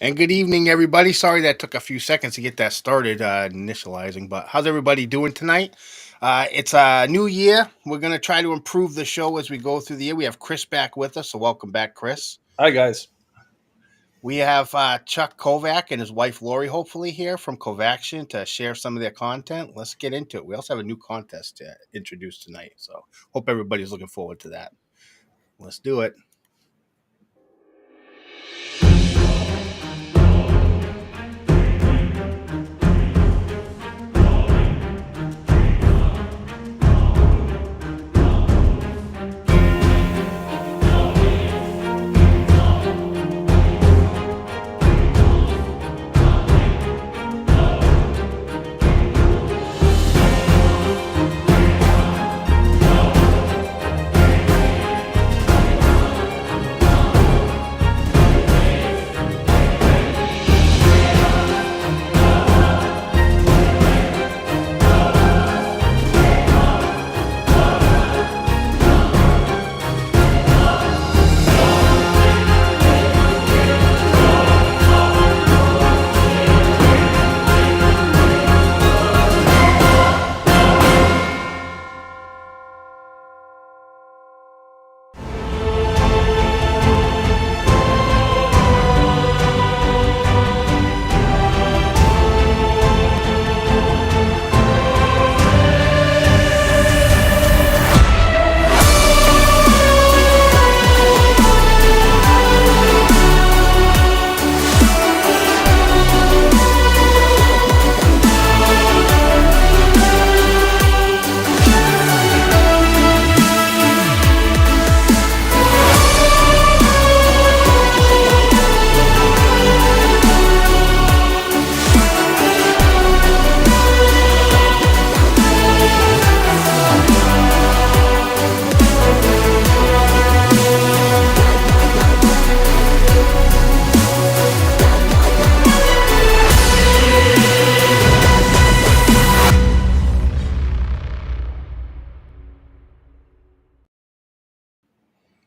And good evening, everybody. Sorry that took a few seconds to get that started, initializing, but how's everybody doing tonight? It's a new year. We're going to try to improve the show as we go through the year. We have Chris back with us, so welcome back, Chris. Hi, guys. We have Chuck Kovac and his wife Lori, hopefully, here from KOVACTION to share some of their content. Let's get into it. We also have a new contest to introduce tonight, so hope everybody's looking forward to that. Let's do it.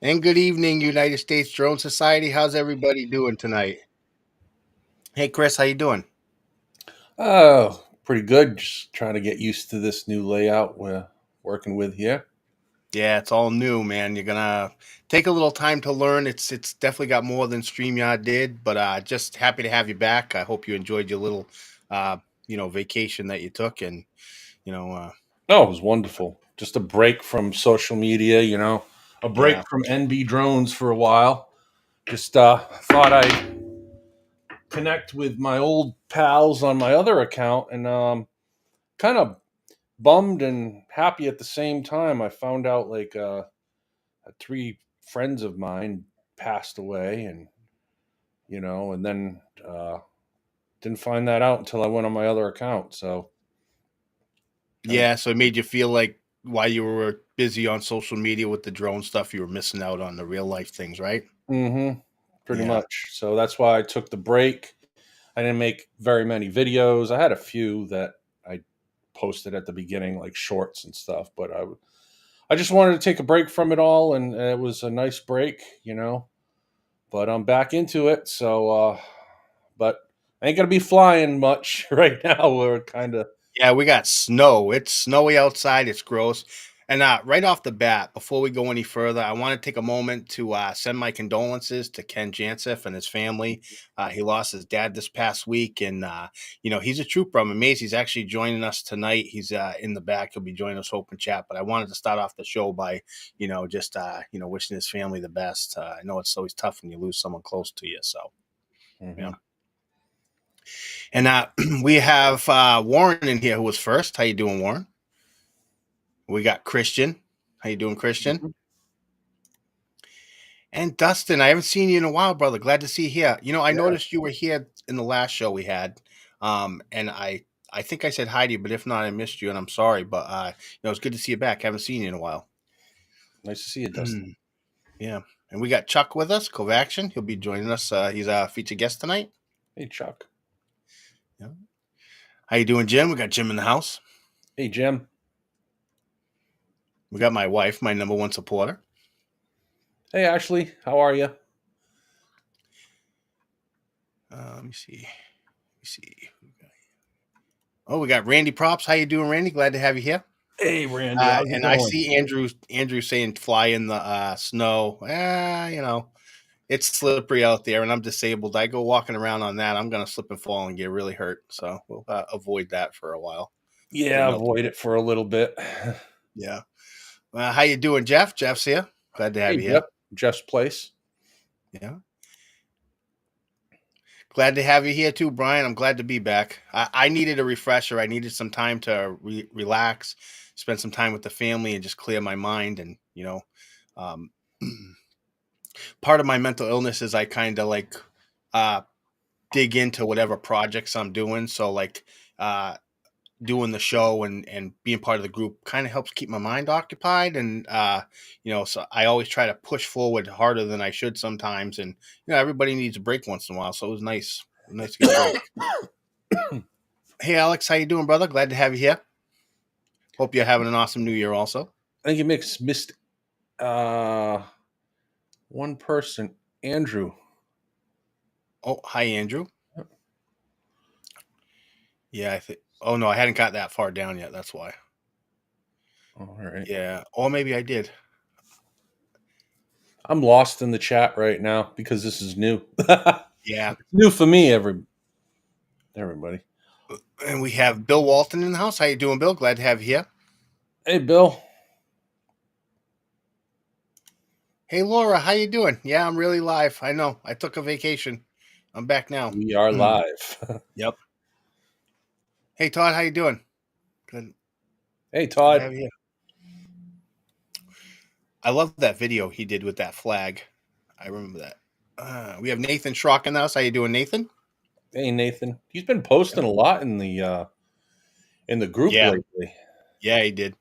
And good evening, United States Drone Society. How's everybody doing tonight? Hey, Chris, how you doing? Oh, pretty good. Just trying to get used to this new layout we're working with here. Yeah, it's all new, man. You're gonna take a little time to learn. It's definitely got more than StreamYard did, but just happy to have you back. I hope you enjoyed your little uh, vacation that you took, and you know, uh, Oh, it was wonderful. Just a break from social media, a break yeah, from NB drones for a while. Just thought I'd connect with my old pals on my other account, and kind of bummed and happy at the same time. I found out like three friends of mine passed away, and then didn't find that out until I went on my other account. So kind of, yeah. So it made you feel like while you were busy on social media with the drone stuff, you were missing out on the real life things, right? pretty Yeah, much. So that's why I took the break. I didn't make very many videos. I had a few that I posted at the beginning, like shorts and stuff, but I just wanted to take a break from it all, and it was a nice break. But I'm back into it. So, but I ain't gonna be flying much right now. We're kind of yeah. We got snow. It's snowy outside. It's gross. And right off the bat, before we go any further, I want to take a moment to send my condolences to Ken Janseth and his family. He lost his dad this past week, and he's a trooper. I'm amazed he's actually joining us tonight. He's in the back. He'll be joining us open chat. But I wanted to start off the show by, just wishing his family the best. I know it's always tough when you lose someone close to you. So yeah. mhm. And we have Warren in here who was first. How you doing, Warren? We got Christian. How you doing, Christian? And Dustin, I haven't seen you in a while, brother. Glad to see you here. I Yeah. noticed you were here in the last show we had, and I think I said hi to you, but if not, I missed you, and I'm sorry. But it's good to see you back. Haven't seen you in a while. Nice to see you, Dustin. Yeah, and we got Chuck with us, KOVACTION. He'll be joining us. He's a featured guest tonight. Hey, Chuck. Yeah. How you doing, Jim? We got Jim in the house. Hey, Jim. We got my wife, my number one supporter. Hey, Ashley. How are you? Let me see. Let me see. Oh, we got Randy Props. How you doing, Randy? Glad to have you here. Hey, Randy, how's it And I going? see Andrew saying fly in the snow. It's slippery out there, and I'm disabled. I go walking around on that, I'm gonna slip and fall and get really hurt. So we'll avoid that for a while. Get Yeah, melted. avoid it for a little bit. Yeah. How you doing, Jeff? Jeff's here. Glad to have Hey, you Jeff, here. Jeff's place. Yeah. Glad to have you here too, Brian. I'm glad to be back. I needed a refresher. I needed some time to relax, spend some time with the family, and just clear my mind. And um, part of my mental illness is I kind of like uh, dig into whatever projects I'm doing. So like uh, doing the show and being part of the group kind of helps keep my mind occupied. And so I always try to push forward harder than I should sometimes. And everybody needs a break once in a while. So it was nice. Nice to get a break. Hey, Alex, how you doing, brother? Glad to have you here. Hope you're having an awesome New Year, also. I think you missed one person, Andrew. Oh, hi, Andrew. Yeah, I think. Oh no, I hadn't got that far down yet. That's why. All right. Yeah, or maybe I did. I'm lost in the chat right now because this is new. Yeah, New for me, everybody. and we have Bill Walton in the house. How you doing, Bill? Glad to have you here. Hey, Bill. Hey, Laura, how you doing? Yeah, I'm really live. I know. I took a vacation. I'm back now. We are live. Yep. Hey, Todd, how you doing? Good. Hey, Good to Todd. have you here. I love that video he did with that flag. I remember that. We have Nathan Schrock in the house. How you doing, Nathan? Hey, Nathan. He's been posting a lot in the group Yeah, lately. yeah, he did.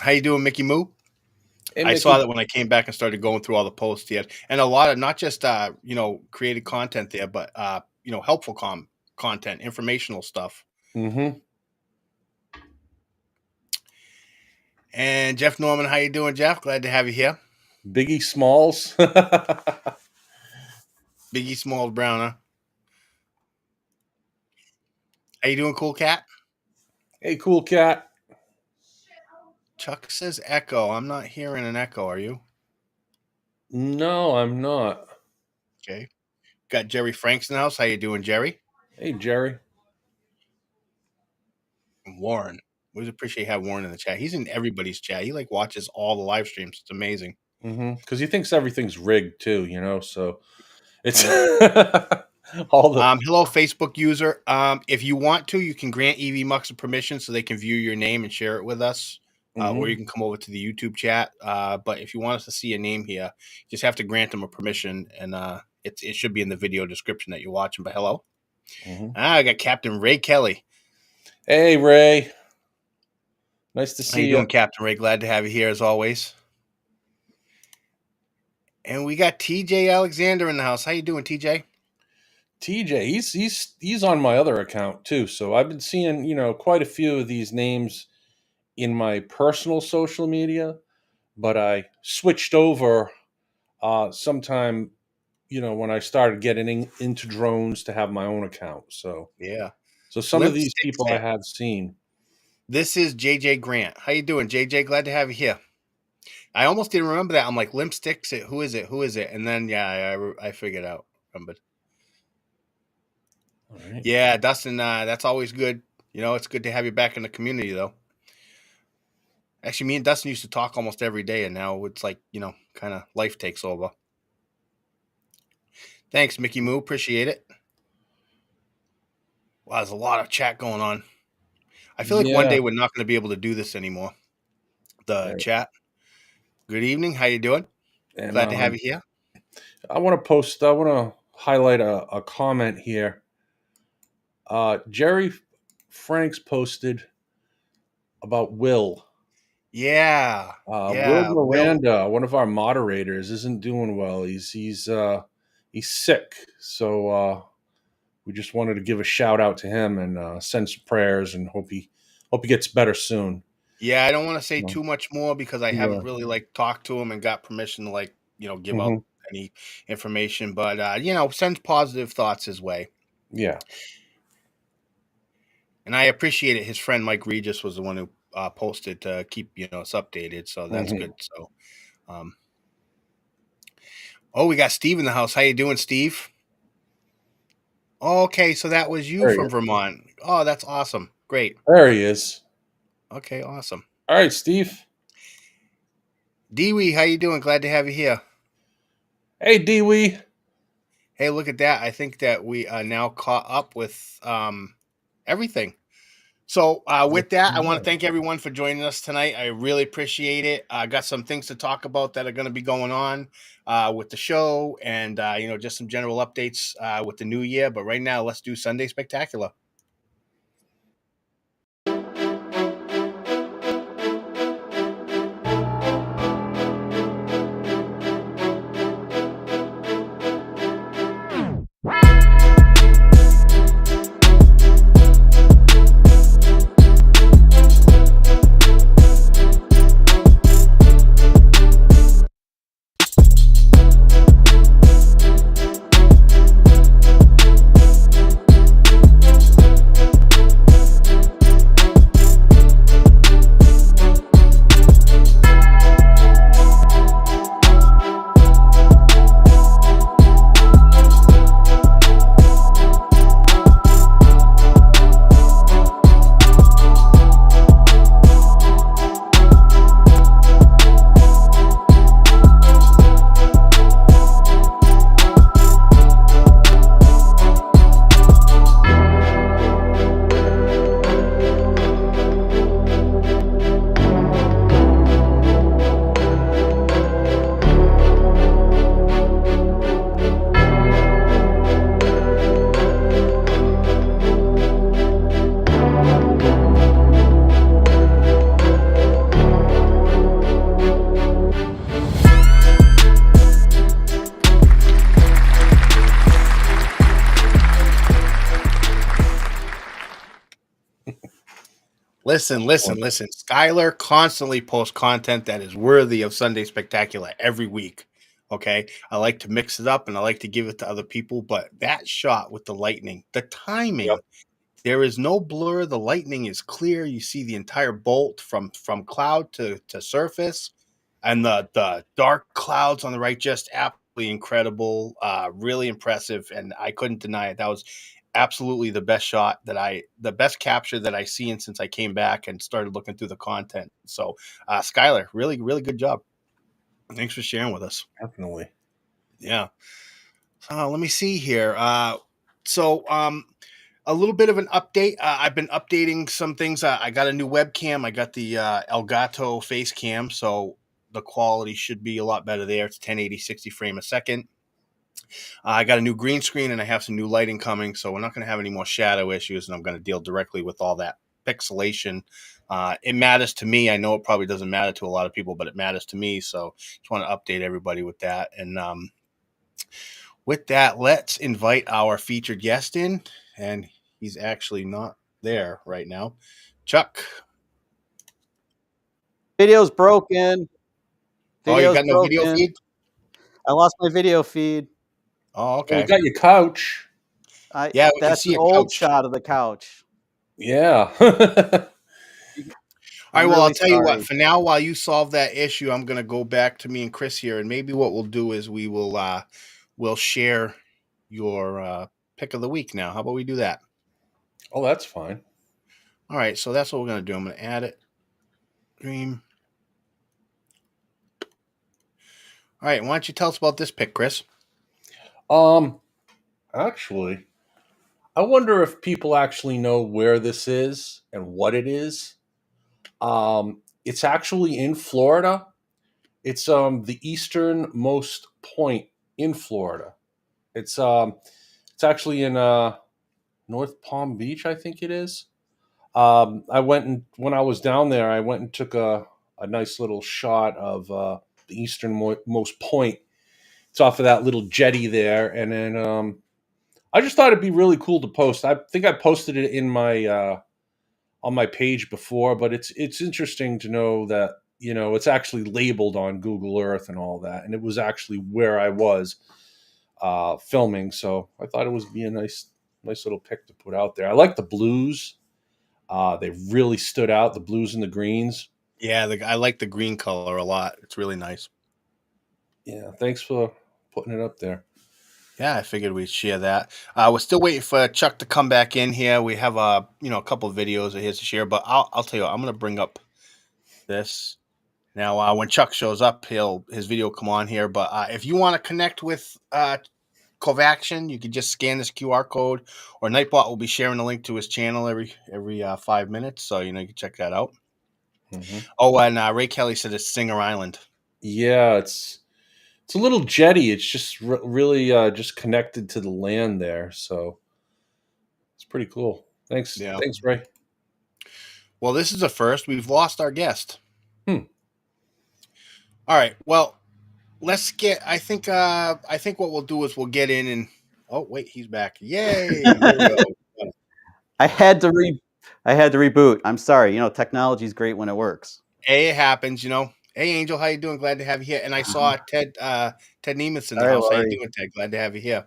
How you doing, Mickey Moo? Hey, I saw Mickey. that when I came back and started going through all the posts he had, and a lot of not just created content there, but helpful content, informational stuff. Mm-hmm. And Jeff Norman, how you doing, Jeff? Glad to have you here. Biggie Smalls. Biggie Smalls Brown, huh? How you doing, Cool Cat? Hey, cool cat. Chuck says echo. I'm not hearing an echo. Are you? No, I'm not. Okay. Got Jerry Franks in the house. How you doing, Jerry? Hey, Jerry. And Warren. We appreciate having Warren in the chat. He's in everybody's chat. He like watches all the live streams. It's amazing. Because he thinks everything's rigged too, so it's Yeah. all the. Hello, Facebook user. If you want to, you can grant EV Mux a permission so they can view your name and share it with us. Or you can come over to the YouTube chat. But if you want us to see your name here, you just have to grant them a permission, and it should be in the video description that you're watching. But hello. I got Captain Ray Kelly. Hey, Ray. Nice to How see you you. doing, Captain Ray? Glad to have you here as always. And we got TJ Alexander in the house. How you doing, TJ? TJ, he's on my other account too. So I've been seeing, quite a few of these names in my personal social media, but I switched over sometime, when I started getting into drones to have my own account. So Yeah. some of Limp these Sticks people I here. have seen. This is JJ Grant. How you doing, JJ? Glad to have you here. I almost didn't remember that. I'm like, Limp Sticks. Who is it? Who is it? And then I figured out. Remembered. All right. Yeah, Dustin. That's always good. It's good to have you back in the community, though. Actually, me and Dustin used to talk almost every day, and now it's like kind of life takes over. Thanks, Mickey Moo. Appreciate it. Wow, there's a lot of chat going on. I feel like one Yeah. day we're not going to be able to do this anymore. The Right. chat. Good evening. How you doing? And Glad to have you here. I want to highlight a comment here. Jerry Franks posted about Will. Yeah. Will Yeah. Will. Miranda, one of our moderators, isn't doing well. He's sick. So we just wanted to give a shout out to him and send some prayers and hope he gets better soon. Yeah, I don't want to say too much more because I Yeah. haven't really talked to him and got permission to give out Mhm. any information, but sends positive thoughts his way. Yeah. And I appreciate it. His friend Mike Regis was the one who posted to keep us updated, so that's Hmm. good. So, um, oh, we got Steve in the house. How you doing, Steve? Okay, so that was you There he from is. Vermont. Oh, that's awesome. Great. There he is. Okay, awesome. All right, Steve. Dewey, how you doing? Glad to have you here. Hey, Dewey. Hey, look at that. I think that we are now caught up with everything. So with that, I want to thank everyone for joining us tonight. I really appreciate it. I got some things to talk about that are going to be going on with the show, and just some general updates with the new year. But right now, let's do Sunday Spectacular. Listen. SKYLAR constantly posts content that is worthy of Sunday Spectacular every week. Okay. I like to mix it up and I like to give it to other people, but that shot with the lightning, the Yep. timing, there is no blur. The lightning is clear. You see the entire bolt from cloud to surface, and the dark clouds on the right, just absolutely incredible. Really impressive, and I couldn't deny it. That was absolutely the best capture that I seen since I came back and started looking through the content. So, SKYLAR, really, really good job. Thanks for sharing with us. Definitely. Yeah. Let me see here. A little bit of an update. I've been updating some things. I got a new webcam. I got the Elgato face cam, so the quality should be a lot better there. It's 1080 60 frame a second. I got a new green screen and I have some new lighting coming, so we're not going to have any more shadow issues, and I'm going to deal directly with all that pixelation. It matters to me. I know it probably doesn't matter to a lot of people, but it matters to me. So just want to update everybody with that. And with that, let's invite our featured guest in, and he's actually not there right now. Chuck. Video's broken. Oh, you Video's got no video broken. feed? I lost my video feed. Oh, Well, okay. we got your couch. Yeah, we can That's see an a old couch. shot of the couch. Yeah. All right, well, I'll really tell you what, sorry. for now, while you solve that issue, I'm going to go back to me and Chris here, and maybe what we'll do is we'll share your pick of the week now. How about we do that? Oh, that's fine. All right, so that's what we're going to do. I'm going to add it. Dream. All right, why don't you tell us about this pick, Chris? Actually, I wonder if people actually know where this is and what it is. It's actually in Florida. It's the easternmost point in Florida. It's actually in North Palm Beach, I think it is. I went and when I was down there, I went and took a nice little shot of the easternmost point. It's off of that little jetty there, and then I just thought it'd be really cool to post. I think I posted it in my on my page before, but it's interesting to know that you know, it's actually labeled on Google Earth and all that, and it was actually where I was filming. So I thought it would be a nice little pic to put out there. I like the blues. They really stood out, the blues and the greens. Yeah, I like the green color a lot. It's really nice. Yeah, thanks for putting it up there. Yeah, I figured we'd share that. We're still waiting for Chuck to come back in here. We have a couple of videos of his to share, but I'll tell you what, I'm gonna bring up this now. When Chuck shows up, his video will come on here. But if you want to connect with KOVACTION, you can just scan this QR code, or Nightbot will be sharing a link to his channel every 5 minutes, so you can check that out. Mm-hmm. Oh, and Ray Kelly said it's Singer Island. Yeah, it's a little jetty. It's just really just connected to the land there, so it's pretty cool. Thanks, thanks, Ray. Well, this is a first. We've lost our guest. All right. Well, let's get. I think what we'll do is we'll get in and. Oh wait, he's back! Yay! There we go. I had to reboot. I'm sorry. Technology is great when it works. Hey, it happens. Hey, Angel, how you doing? Glad to have you here. And I saw Ted Nemeth in the house. How you doing, Ted? Glad to have you here.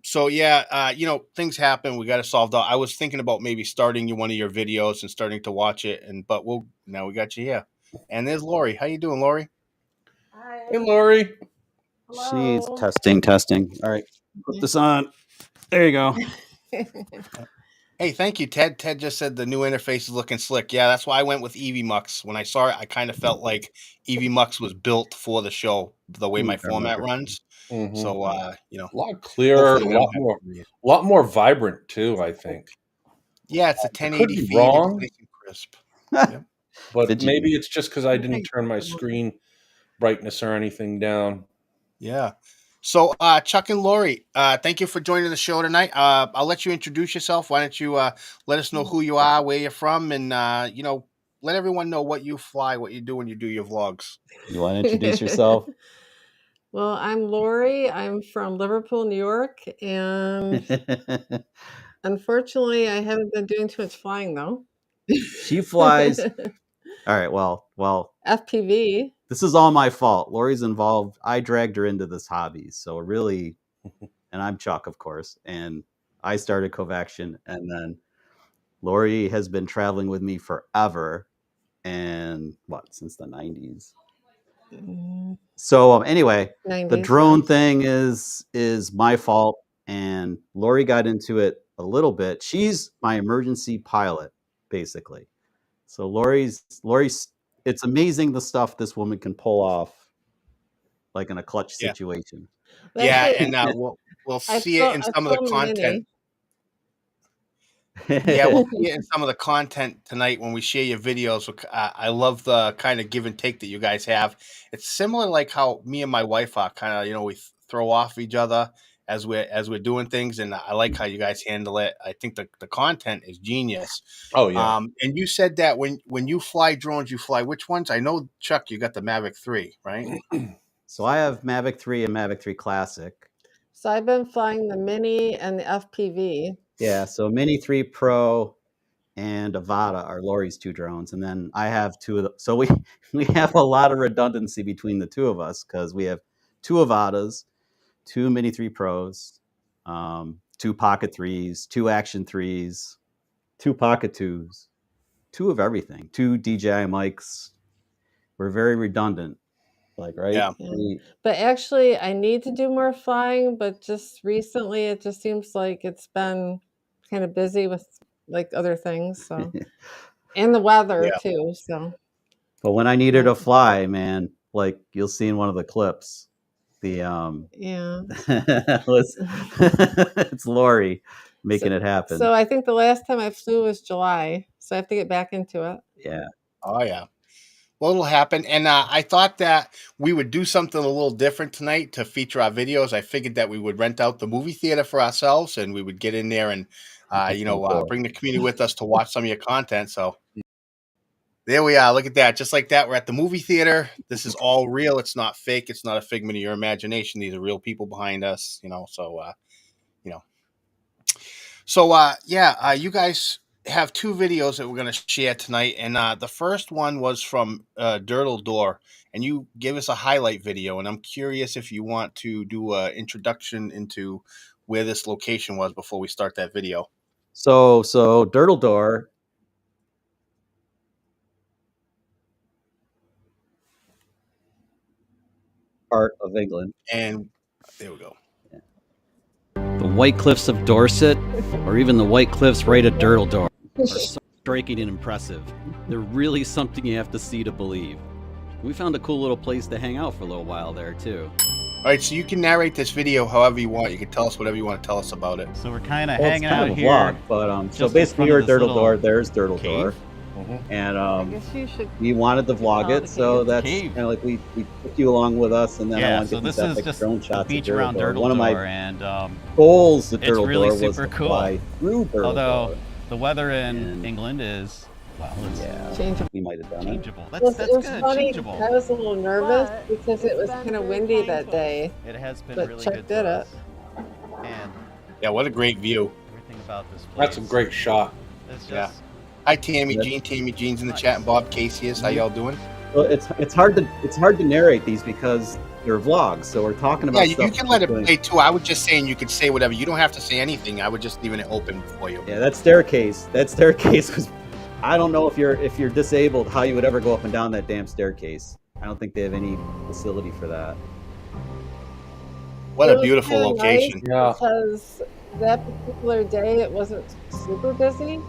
So yeah, things happen. We got to solve that. I was thinking about maybe starting one of your videos and starting to watch it, but now we got you here. And there's Lori. How you doing, Lori? Hi. Hey, Lori. She's testing. All right, put this on. There you go. Hey, thank you, Ted. Ted just said the new interface is looking slick. Yeah, that's why I went with EVMux. When I saw it, I kind of felt like EVMux was built for the show, the way my format runs. Mm-hmm. So, a lot clearer, a lot more vibrant too, I think. Yeah, it's a 1080 feed. Wrong. It's nice and crisp. Yep. But maybe it's just because I didn't turn my screen brightness or anything down. Yeah. So, Chuck and Lori, thank you for joining the show tonight. I'll let you introduce yourself. Why don't you let us know who you are, where you're from, and let everyone know what you fly, what you do when you do your vlogs. You want to introduce yourself? Well, I'm Lori. I'm from Liverpool, New York, and unfortunately, I haven't been doing too much flying though. She flies. All right. Well. FPV. This is all my fault. Lori's involved. I dragged her into this hobby. So really, and I'm Chuck, of course, and I started KOVACTION, and then Lori has been traveling with me forever, and since the 90s. So anyway, 90s, the drone thing is my fault, and Lori got into it a little bit. She's my emergency pilot, basically. So Lori's. It's amazing the stuff this woman can pull off, like in a clutch situation. Yeah, and we'll see it in some of the content. Yeah, we'll see it in some of the content tonight when we share your videos. I love the kind of give and take that you guys have. It's similar like how me and my wife are kind of, we throw off each other as we're doing things, and I like how you guys handle it. I think the content is genius. Oh yeah. And you said that when you fly drones, you fly which ones? I know, Chuck, you got the Mavic 3, right? So I have Mavic 3 and Mavic 3 Classic. So I've been flying the Mini and the FPV. Yeah, so Mini 3 Pro and Avata are Lori's two drones, and then I have two of them. So we have a lot of redundancy between the two of us because we have two Avatas, two Mini 3 Pros, two Pocket 3s, two Action 3s, two Pocket 2s, two of everything, two DJI mics. We're very redundant, right? Yeah. But actually, I need to do more flying, but just recently it just seems like it's been kind of busy with other things. So, and the weather too. So, but when I need her to fly, man, you'll see in one of the clips, it's Lori making it happen. So I think the last time I flew was July, so I have to get back into it. Yeah. Oh yeah. Well, it'll happen. And I thought that we would do something a little different tonight to feature our videos. I figured that we would rent out the movie theater for ourselves, and we would get in there and bring the community with us to watch some of your content. So there we are. Look at that. Just like that. We're at the movie theater. This is all real. It's not fake. It's not a figment of your imagination. These are real people behind us, So, you guys have two videos that we're going to share tonight, and the first one was from Dirtle Door, and you gave us a highlight video, and I'm curious if you want to do an introduction into where this location was before we start that video. So Dirtle Door. Part of England. And there we go. The White Cliffs of Dorset, or even the White Cliffs right at Dirtle Door, are so striking and impressive. They're really something you have to see to believe. We found a cool little place to hang out for a little while there, too. All right, so you can narrate this video however you want. You can tell us whatever you want to tell us about it. So we're kind of Well, hanging it's kind out of a here. vlog, but so just in basically front you're of at this Dirtle little Door. There's Dirtle cave. Door, and I guess you should. we wanted to vlog call it it, a so cave. that's Cave. kind of like we took you along with us, and then I Yeah, wanted to so get this these is epic just drone the shots beach of Dirtle around Door. Dirtle One of my Door, and goals at it's Dirtle really Door was super to cool. fly through Dirtle although Door. the weather in And- England is, well, it's Yeah, Changeable. we might have done it. changeable. Well, That's it was good. funny. Changeable. I was a little nervous But because it it's was been kind of very windy kind that to day. It has been But really Chuck good did to it. us. And Yeah, what a great view. everything about this place. That's a great shot. It's Yeah. just Hi, Tammy Yep. Jean. Tammy Jean's in the chat, and Bob Casey is. How y'all doing? Well, it's hard to narrate these because they're vlogs, so we're talking about Yeah, you stuff can let it doing- play too. I was just saying you could say whatever. You don't have to say anything. I would just leaving it open for you. Yeah, that staircase was. I don't know if you're disabled, how you would ever go up and down that damn staircase. I don't think they have any facility for that. What It a was beautiful kinda location. nice Yeah. because that particular day it wasn't super busy.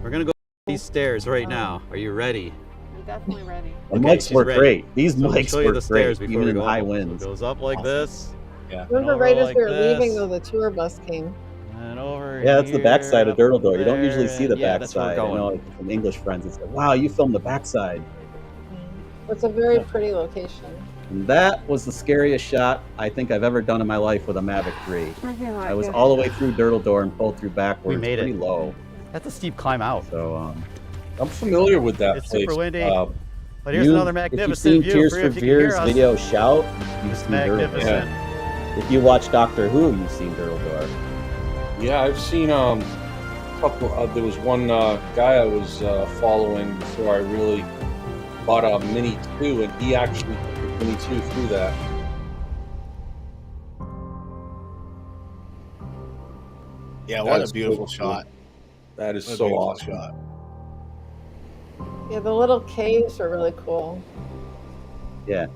We're gonna go these stairs right now. Are you ready? I'm definitely ready. The Okay, mics she's work ready. great. These So we'll mics show you work the stairs great, before even we in go high up. So it winds. goes up like Awesome. this. Yeah. Remember, over right as like we were leaving, this. though, the tour bus came. And over Yeah, that's the backside here, of Dirtle up Door. You don't usually there, see the and yeah, that's where backside. we're I know, going. like, from English friends, it's like, wow, you filmed the backside. It's a very pretty location. And that was the scariest shot I think I've ever done in my life with a Mavic 3. I feel like I was it. all the way through Dirtle Door and pulled through backwards. We made it. Pretty low. That's a steep climb out. So, I'm familiar with that It's place. super windy. Uh, But here's another magnificent If you've seen view. Tears for for if you can hear Fears us. video shout, you've It's seen Dirtle Door. magnificent. If you watch Doctor Who, you've seen Dirtle Door. Yeah, I've seen a couple. There was one guy I was following before I really bought a Mini 2, and he actually took the Mini 2 through that. Yeah, what That's a beautiful cool. shot. That is What a so beautiful awesome. shot. Yeah, the little caves are really cool. Yeah.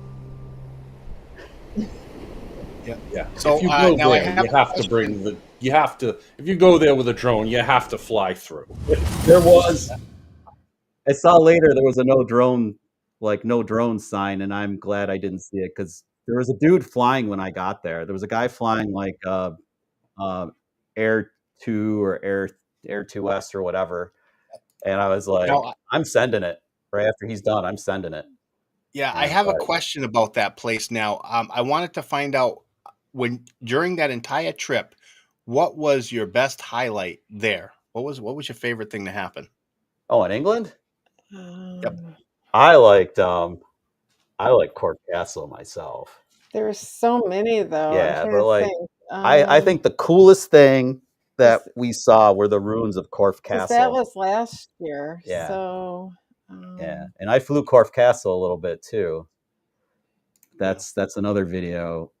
Yeah. So, if you go now I there, have you a have to question. bring the. You have to. If you go there with a drone, you have to fly through. There was. I saw later there was a no drone sign, and I'm glad I didn't see it because there was a dude flying when I got there. There was a guy flying like Air 2 or Air 2S or whatever, and I was like, Now, I'm sending it right after he's done. I'm sending it. yeah, I Yeah, have a but- question about that place now. I wanted to find out during that entire trip, what was your best highlight there? What was your favorite thing to happen? Oh, in England, Yep. I liked Cork Castle myself. There were so many, though. I'm Yeah, trying but, to like, think. I think the coolest thing that we saw were the ruins of Cork 'cause Castle. that was last year. Yeah. So, Yeah, and I flew Cork Castle a little bit too. That's another video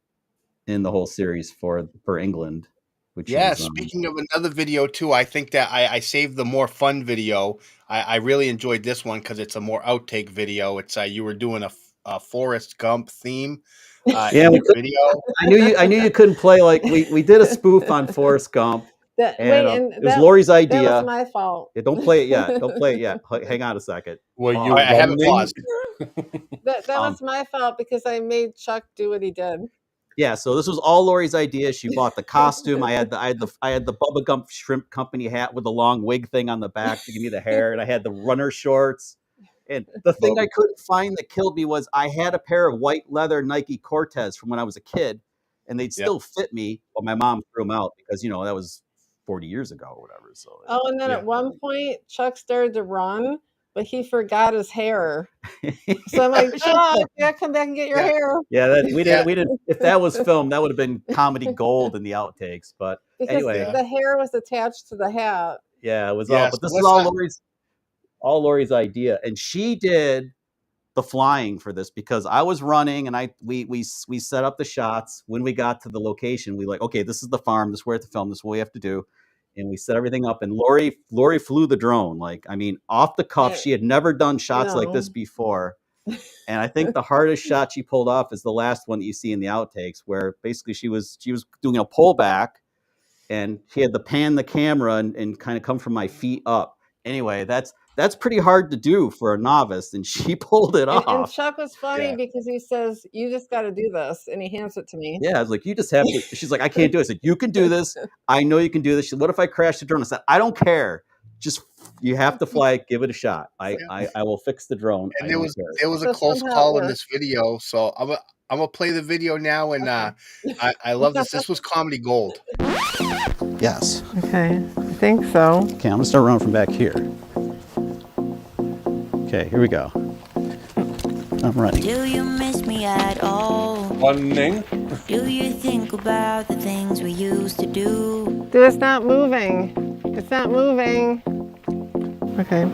in the whole series for England. Which Yeah, is, speaking of another video too, I think that I saved the more fun video. I really enjoyed this one because it's a more outtake video. It's you were doing a Forrest Gump theme Yeah, in we the video. I knew you couldn't play like we did a spoof on Forrest Gump, that, and wait, and it was that, Lori's that idea. was my fault. Yeah, don't play it yet. Don't play it yet. Hang on a second. Were you I have it running? paused. That Um, was my fault because I made Chuck do what he did. Yeah, so this was all Lori's idea. She bought the costume. I had the Bubba Gump Shrimp Company hat with the long wig thing on the back to give me the hair, and I had the runner shorts. And the thing I couldn't find that killed me was I had a pair of white leather Nike Cortez from when I was a kid, and they'd still fit me, but my mom threw them out because that was 40 years ago or whatever. So Oh, and then at one point, Chuck started to run, but he forgot his hair. So I'm like, Chuck, you gotta come back and get your hair. yeah, we didn't. If that was filmed, that would have been comedy gold in the outtakes. But Because anyway, the hair was attached to the hat. Yeah, it was all. Yeah. But So this is let's not. all Lori's idea, and she did the flying for this because I was running and we set up the shots. When we got to the location, we like, okay, this is the farm. This is where we have to film. This is what we have to do. And we set everything up. And Lori flew the drone. Like, I mean, off the cuff. She had never done shots like this before. And I think the hardest shot she pulled off is the last one that you see in the outtakes, where basically she was doing a pullback, and she had to pan the camera and kind of come from my feet up. Anyway, that's pretty hard to do for a novice, and she pulled it And off. Chuck was funny because he says, "You just got to do this," and he hands it to me. Yeah, I was like, "You just have to." She's like, "I can't do it." I said, "You can do this. I know you can do this." She said, "What if I crash the drone?" I said, "I don't care. Just you have to fly it. Give it a shot. I will fix the drone." And I there don't was care. there was a So close somehow it call in worked. this video, so I'm gonna play the video now, and I love this. This was comedy gold. Yes. Okay, I think so. Okay, I'm gonna start running from back here. Okay, here we go. I'm running. Do you miss me at all? Running. Do you think about the things we used to do? Dude, it's not moving. It's not moving. Okay.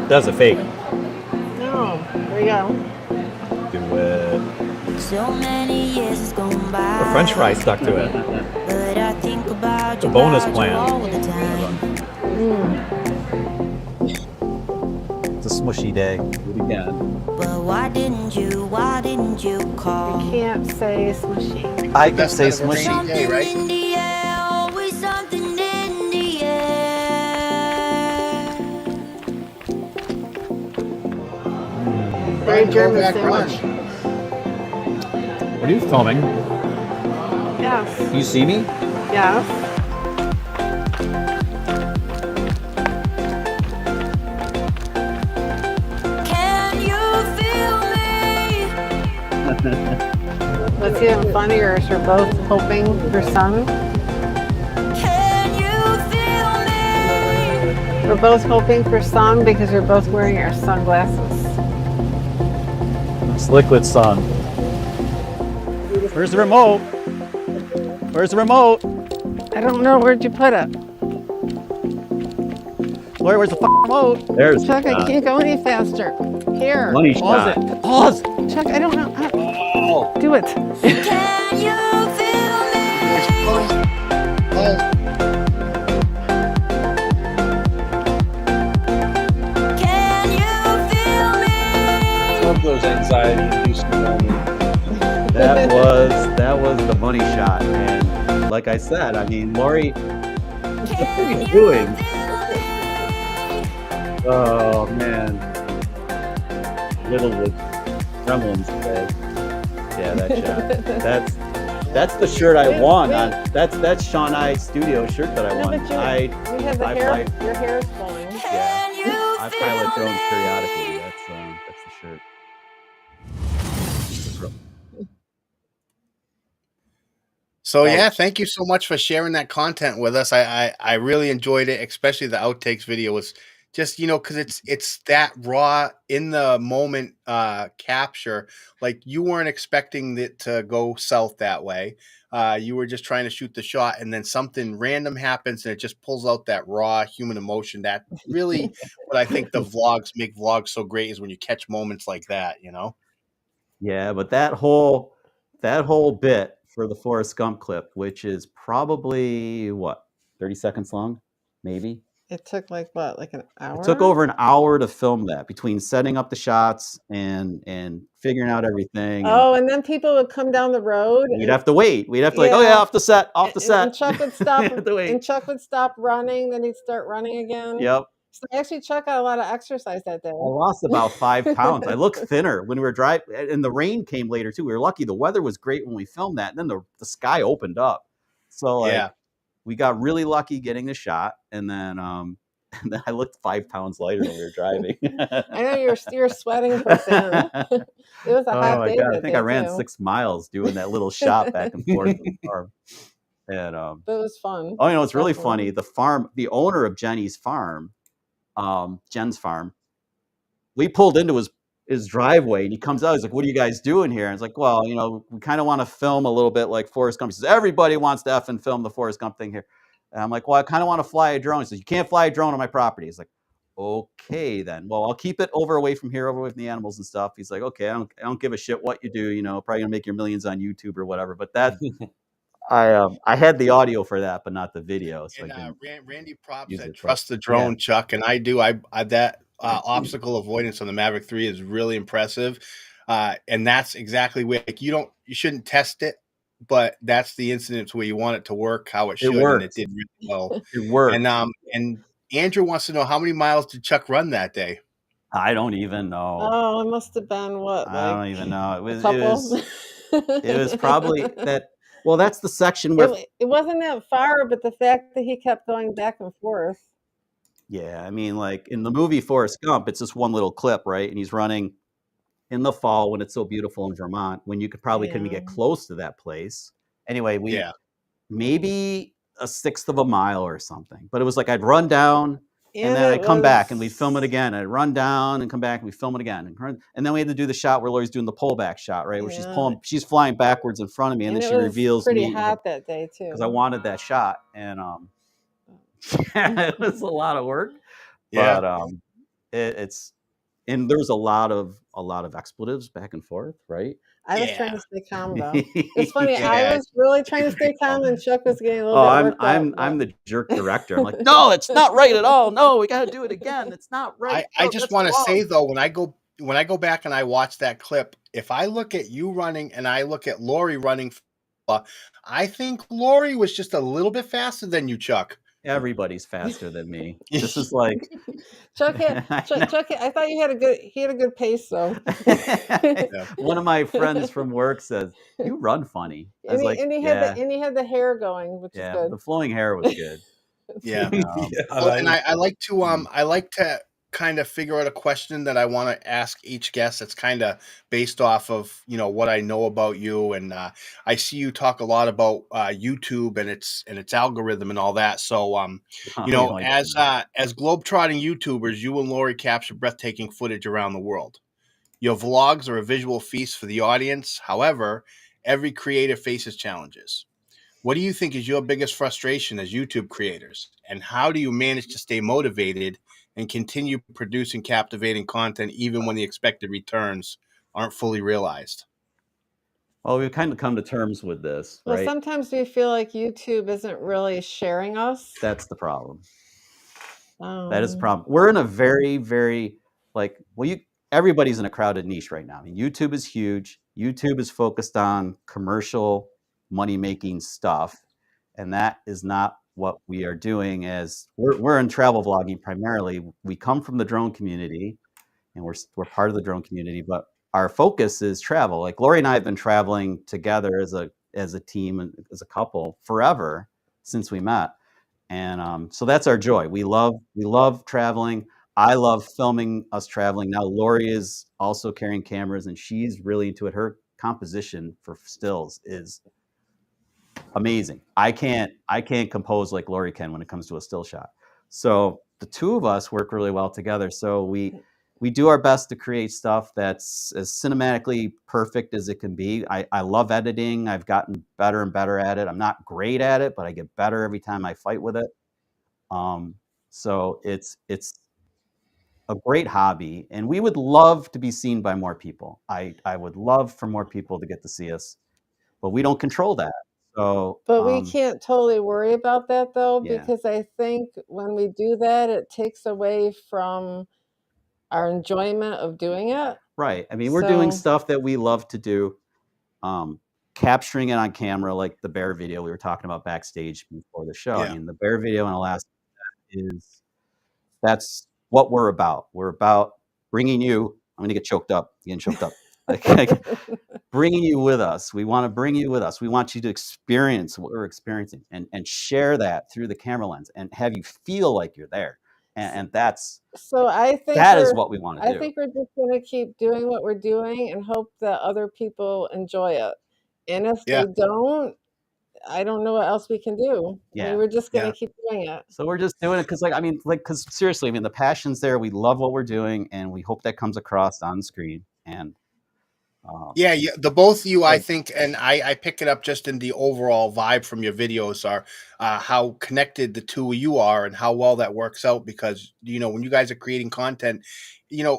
That's a fake. No, there you go. Do it. So many years has gone by. The French fry stuck to it. But I think about a you, bonus about you plan. all the time. It's a smushy day. Do it again. But why didn't you call? Can't say smushy. I can Best say out of a rainy smushy. day, right? In the air, always something in the air. Very German back sandwich. What are you filming? Yes. You see me? Yes. Can you feel me? Let's see how funny or is you're both hoping for sun. Can you feel me? We're both hoping for sun because we're both wearing our sunglasses. It's liquid sun. Where's the remote? Where's the remote? I don't know, where'd you put it? Lori, where's the remote? There's Chuck, I can't go any faster. Here. money Pause shot. it. Pause. Chuck, I don't know. Do it. Can you feel me? Can you feel me? Love those anxiety-inducing moments. That was the money shot, and like I said, I mean, Lori, what are you doing? Oh man, Littlewood Gremlins today. Yeah, that shot. That's the shirt I won. That's Sean I Studio shirt that I No, won. but you have the I hair. fly- Your hair is flowing. Yeah, Can you I feel pilot drones me? periodically. That's the shirt. So yeah, thank you so much for sharing that content with us. I really enjoyed it, especially the outtakes video was just, because it's that raw in the moment capture. Like you weren't expecting it to go south that way. You were just trying to shoot the shot, and then something random happens, and it just pulls out that raw human emotion. That really, what I think the vlogs make vlogs so great is when you catch moments like that. Yeah, but that whole bit for the Forrest Gump clip, which is probably 30 seconds long, maybe. It took like what, like an hour? It took over an hour to film that, between setting up the shots and figuring out everything. Oh, and then people would come down the road. We'd have to wait. We'd have to oh Yeah. yeah, off the set. And Chuck would stop. Have to wait. And Chuck would stop running. Then he'd start running again. Yep. So actually, Chuck got a lot of exercise that day. I lost about 5 pounds. I looked thinner when we were driving, and the rain came later too. We were lucky; the weather was great when we filmed that, and then the sky opened up. So Yeah. we got really lucky getting the shot, and then I looked 5 pounds lighter when we were driving. I know you're sweating percent. It was a hot Oh my day. god! I that think day, I ran too. 6 miles doing that little shot back and forth to the farm. And But it was fun. oh, it's really Definitely. funny. The owner of Jenny's farm, Jen's farm, we pulled into his driveway, and he comes out. He's like, "What are you guys doing here?" And it's like, "Well, we kind of want to film a little bit like Forrest Gump." He says, "Everybody wants to effing film the Forrest Gump thing here." And I'm like, well, I kind of want to fly a drone. He says, you can't fly a drone on my property. He's like, okay, then. Well, I'll keep it over away from here, over away from the animals and stuff. He's like, okay, I don't give a shit what you do. You know, probably gonna make your millions on YouTube or whatever. But that I had the audio for that, but not the video. So And I didn't Randy Prop use said, it. But "Trust the drone, Chuck," and I do. I that obstacle avoidance on the Maverick 3 is really impressive, and that's exactly where like, you shouldn't test it, but that's the incidents where you want it to work how it should, and worked. it did really well. It worked. And Andrew wants to know how many miles did Chuck run that day? I don't even know. Oh, it must have been what? I don't even know. It was. A couple? It was probably that. Well, that's the section where It wasn't that far, but the fact that he kept going back and forth. Yeah, I mean, like in the movie Forrest Gump, it's just one little clip, right? And he's running in the fall when it's so beautiful in Vermont, when you couldn't even get close to that place. Anyway, we maybe a sixth of a mile or something. But it was like I'd run down and then I'd come back and we'd film it again. I'd run down and come back and we'd film it again. And then we had to do the shot where Lori's doing the pullback shot, right? Where she's flying backwards in front of me, and then she reveals me. Pretty hot that day too. Because I wanted that shot. And it was a lot of work. Yeah. But it's and there's a lot of expletives back and forth, right? I was trying to stay calm though. It's funny. I was really trying to stay calm, and Chuck was getting a little bit worked up. I'm the jerk director. I'm like, no, it's not right at all. No, we got to do it again. It's not right. I just want to say though, when I go back and I watch that clip, if I look at you running and I look at Lori running, I think Lori was just a little bit faster than you, Chuck. Everybody's faster than me. This is like Chuck. I thought he had a good pace though. One of my friends from work says, "You run funny." I was and he had the hair going, which is good. The flowing hair was good. Yeah. Well, and I like to kind of figure out a question that I want to ask each guest that's kind of based off of, what I know about you. And I see you talk a lot about YouTube and its algorithm and all that. So, as globetrotting YouTubers, you and Lori capture breathtaking footage around the world. Your vlogs are a visual feast for the audience. However, every creator faces challenges. What do you think is your biggest frustration as YouTube creators? And how do you manage to stay motivated and continue producing captivating content even when the expected returns aren't fully realized? Well, we've kind of come to terms with this, right? Well, sometimes we feel like YouTube isn't really sharing us. That's the problem. That is the problem. We're in a very, very everybody's in a crowded niche right now. I mean, YouTube is huge. YouTube is focused on commercial money-making stuff, and that is not what we are doing. As we're in travel vlogging primarily. We come from the drone community, and we're part of the drone community, but our focus is travel. Like Lori and I have been traveling together as a team and as a couple forever since we met, and so that's our joy. We love traveling. I love filming us traveling. Now Lori is also carrying cameras, and she's really into it. Her composition for stills is amazing. I can't compose like Lori can when it comes to a still shot. So the two of us work really well together. So we do our best to create stuff that's as cinematically perfect as it can be. I love editing. I've gotten better and better at it. I'm not great at it, but I get better every time I fight with it. So it's a great hobby, and we would love to be seen by more people. I would love for more people to get to see us, but we don't control that. So, but we can't totally worry about that though, because I think when we do that, it takes away from our enjoyment of doing it. Right. I mean, we're doing stuff that we love to do, capturing it on camera, like the bear video we were talking about backstage before the show. I mean, the bear video in Alaska that's what we're about. We're about bringing you. I'm going to get choked up. Getting choked up. Bringing you with us. We want to bring you with us. We want you to experience what we're experiencing and share that through the camera lens and have you feel like you're there. And that's I think that is what we want to do. I think we're just going to keep doing what we're doing and hope that other people enjoy it. And if they don't, I don't know what else we can do. I mean, we're just going to keep doing it. So we're just doing it because seriously, the passion's there. We love what we're doing, and we hope that comes across on screen. And Yeah, the both of you, I think, and I pick it up just in the overall vibe from your videos are how connected the two of you are and how well that works out because, when you guys are creating content,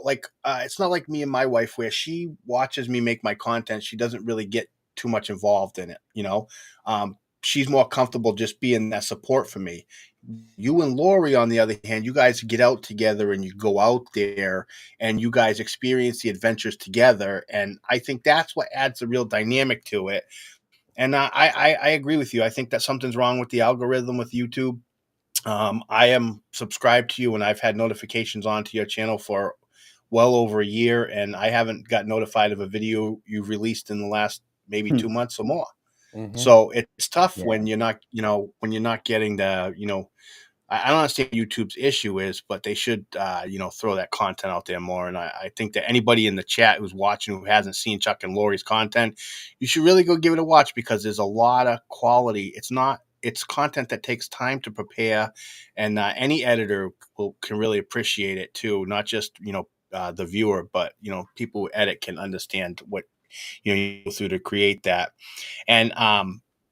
like it's not like me and my wife where she watches me make my content. She doesn't really get too much involved in it. She's more comfortable just being that support for me. You and Lori, on the other hand, you guys get out together and you go out there and you guys experience the adventures together. And I think that's what adds a real dynamic to it. And I agree with you. I think that something's wrong with the algorithm with YouTube. I am subscribed to you and I've had notifications onto your channel for well over a year. And I haven't got notified of a video you've released in the last maybe 2 months or more. So it's tough when you're not, getting the, I don't understand what YouTube's issue is, but they should, throw that content out there more. And I think that anybody in the chat who's watching who hasn't seen Chuck and Lori's content, you should really go give it a watch because there's a lot of quality. It's content that takes time to prepare, and any editor can really appreciate it too. Not just the viewer, but people who edit can understand what you go through to create that. And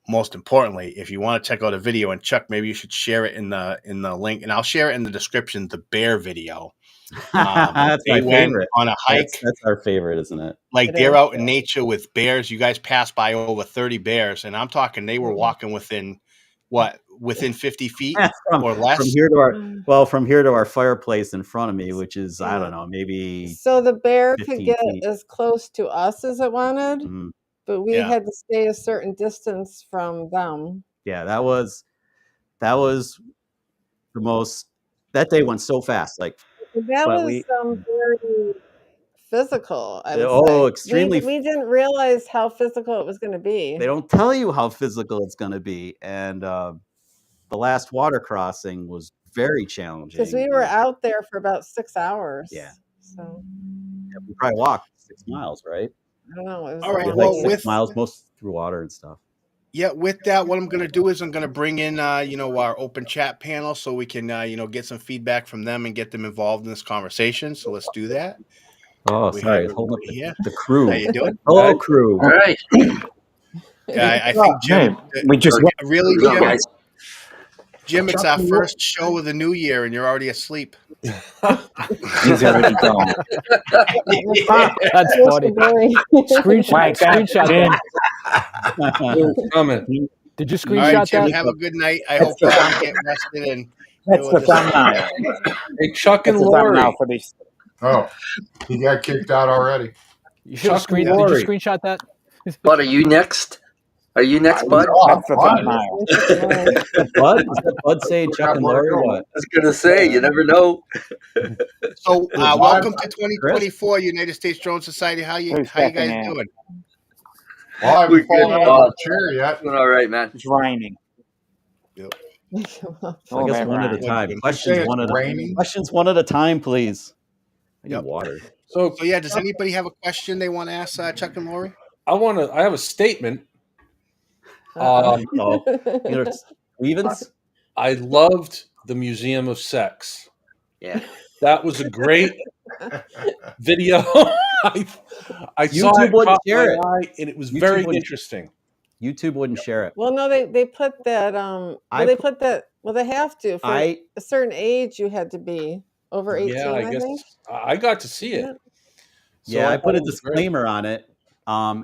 most importantly, if you want to check out a video, and Chuck, maybe you should share it in the link, and I'll share it in the description. The bear video. That's they my went favorite. on a hike. That's our favorite, isn't it? Like they're out in nature with bears. You guys passed by over 30 bears, and I'm talking they were walking within 50 feet or less. From here to our fireplace in front of me, which is I don't know, maybe. So the bear could 15 get feet. as close to us as it wanted, but we had to stay a certain distance from them. Yeah, that was the most. That day went so fast. Like that was very physical. I would say. Extremely. We didn't realize how physical it was going to be. They don't tell you how physical it's going to be, and the last water crossing was very challenging because we were out there for about 6 hours. Yeah. So we probably walked 6 miles, right? I don't know. It was all right. Like Well, 6 miles, most through water and stuff. Yeah, with that, what I'm going to do is I'm going to bring in, our open chat panel so we can, get some feedback from them and get them involved in this conversation. So let's do that. Oh, sorry. Hold up the crew. How you doing? Hello, crew. All right. Yeah, I think Jim. We just really, Jim, Jim. Jim, it's our first show of the new year, and you're already asleep. He's already gone. That's funny. Screenshot that. Coming. Did you All screenshot right, Jim, that? have a good night. I hope you get rested. And That's the thumbnail. Hey, Chuck and That's the Lori. thumbnail for these. Oh, he got kicked out already. You should have Chuck and Did you Lori. screenshot that? Bud, are you next? Are you next, Bud? That's the thumbnail. Bud? Is that Bud saying Chuck and Lori or what? I was gonna say, you never know. so, welcome to 2024 United States Drone Society. How you guys doing? Well, I haven't fallen out of the chair yet. Doing all right, man. It's raining. Yep. I guess one at a time. Questions one at a time, please. I need Yep. water. So yeah, does anybody have a question they want to ask Chuck and Lori? I have a statement. Evens? I loved the Museum of Sex. Yeah. That was a great video. I saw YouTube it, wouldn't caught share my it. eye, and it was YouTube very wouldn't- interesting. YouTube wouldn't share it. Well, no, they put that. Well, they have to. For a certain age, you had to be over 18. Yeah, I guess think. I got to see it. Yeah, I put a thought it was great. disclaimer on it.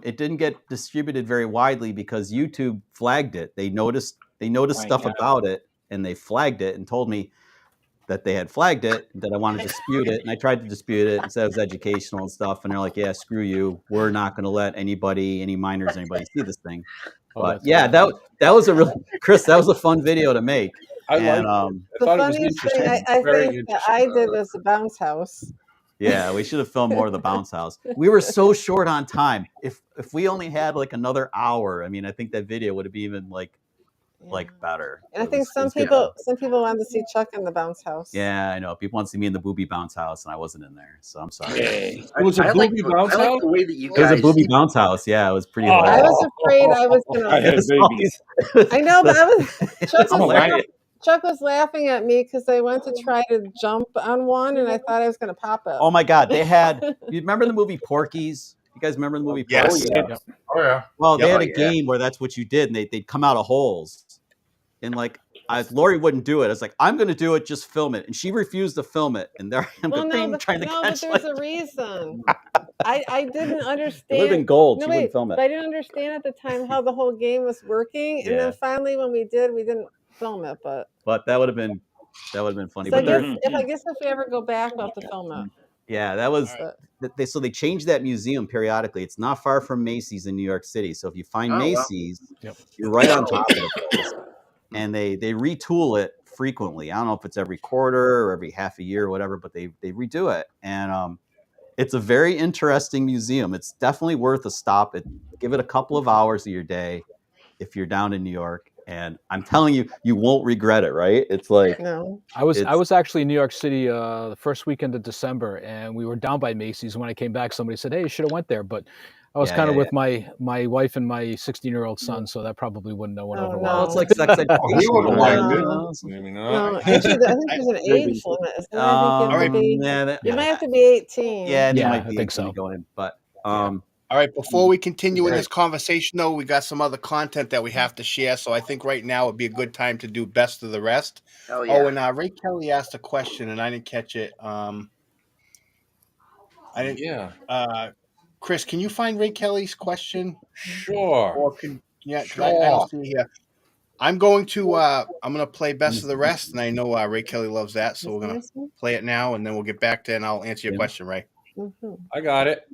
It didn't get distributed very widely because YouTube flagged it. They noticed stuff about it, and they flagged it and told me that they had flagged it, that I wanted to dispute it, and I tried to dispute it and said it was educational and stuff, and they're like, yeah, screw you. We're not going to let any minors, anybody see this thing. But yeah, that was a really, Chris, that was a fun video to make. I And, thought The it was funniest interesting. thing I Very think that interesting. I did was the bounce house. Yeah, we should have filmed more of the bounce house. We were so short on time. If we only had like another hour, I mean, I think that video would have been even like better. And I think some people wanted to see Chuck in the bounce house. Yeah, I know. People want to see me in the booby bounce house, and I wasn't in there, so I'm sorry. It was a I like booby the- bounce I like house? the way that you It was guys. a booby bounce house. Yeah, it was pretty. Oh. I hilarious. was afraid I was I gonna. had babies. I know, but I'm hilarious. Chuck was laughing at me because I went to try to jump on one, and I thought I was gonna pop it. Oh my God, they had. You remember the movie Porky's? You guys remember the movie? Yes. Parasite? Yeah. Oh yeah. Well, they Yep. had a game where that's what you did, and they'd come out of holes. And like, Lori wouldn't do it. I was like, I'm going to do it. Just film it. And she refused to film it. And there I am, Well, no, trying to but catch. there's a reason. I didn't It would have understand. been gold. No, She wait, wouldn't film but it. I didn't understand at the time how the whole game was working. And Yeah. then finally, when we did, we didn't film it. But That would have been funny. so But I guess if we ever go back, we'll have to film it. yeah, that was But so they changed that museum periodically. It's not far from Macy's in New York City. So if you find Oh, wow. Macy's, you're right on top of the place. And they retool it frequently. I don't know if it's every quarter or every half a year or whatever, but they redo it. And it's a very interesting museum. It's definitely worth a stop. Give it a couple of hours of your day if you're down in New York. And I'm telling you, you won't regret it, right? It's like no. I was actually in New York City the first weekend of December, and we were down by Macy's. When I came back, somebody said, "Hey, you should have went there," but I was kind of with my wife and my 16-year-old son, so that probably wouldn't have went over well. Well, it's like sex education. He would have liked it. Maybe No, not. actually, I think there's an age limit. Isn't there? I think you might have to be 18. Yeah, Yeah, might be I think so. Go in, but All right, before we continue in this conversation, though, we got some other content that we have to share. So I think right now would be a good time to do best of the rest. Hell yeah. Oh, and Ray Kelly asked a question, and I didn't catch it. I didn't. Yeah. Chris, can you find Ray Kelly's question? Sure. Or can I don't see it here. I'm going to play best of the rest, and I know Ray Kelly loves that, so we're gonna play it now, and then we'll get back to it, and I'll answer your question, Ray. Mm-hmm. I got it.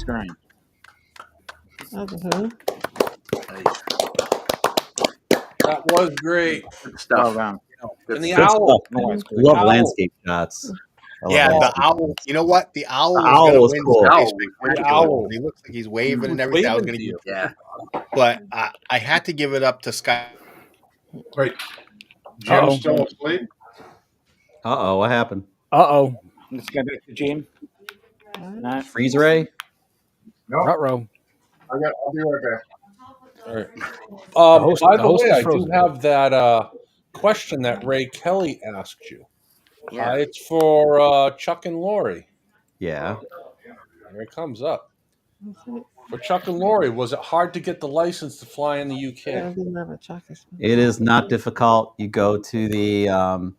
screen. Mm-hmm. That was great. Good stuff. And the Good owl. stuff. Love Owl. landscape shots. I love Yeah, the landscape owl. You know what? The owl. The was owl gonna was win cool. space The spectacular. owl. He looks like he's waving and He was everything. I was waving gonna to you. give, Yeah. but I had to give it up to Sky. Wait, Jim's still asleep? Uh-oh, what happened? Uh-oh. Let's go back to Jim. No. Freeze ray. No, Ruh-roh. I'll be right back. All right. By the the host way, is I do frozen. have that question that Ray Kelly asked you. Yeah. It's for Chuck and Lori. Yeah. Here it comes up. For Chuck and Lori, was it hard to get the license to fly in the UK? It is not difficult. You go to the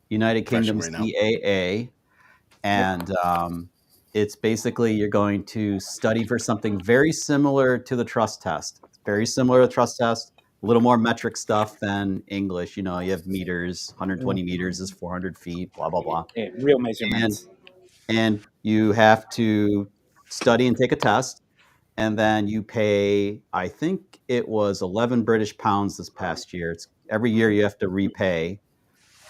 United Kingdom Refreshing right now. CAA, and it's basically you're going to study for something very similar to the trust test. It's very similar to the trust test. A little more metric stuff than English. You know, you have meters. 120 meters is 400 feet. Blah blah blah. Yeah, real measurements. And you have to study and take a test, and then you pay, I think it was 11 British pounds this past year. It's every year you have to repay,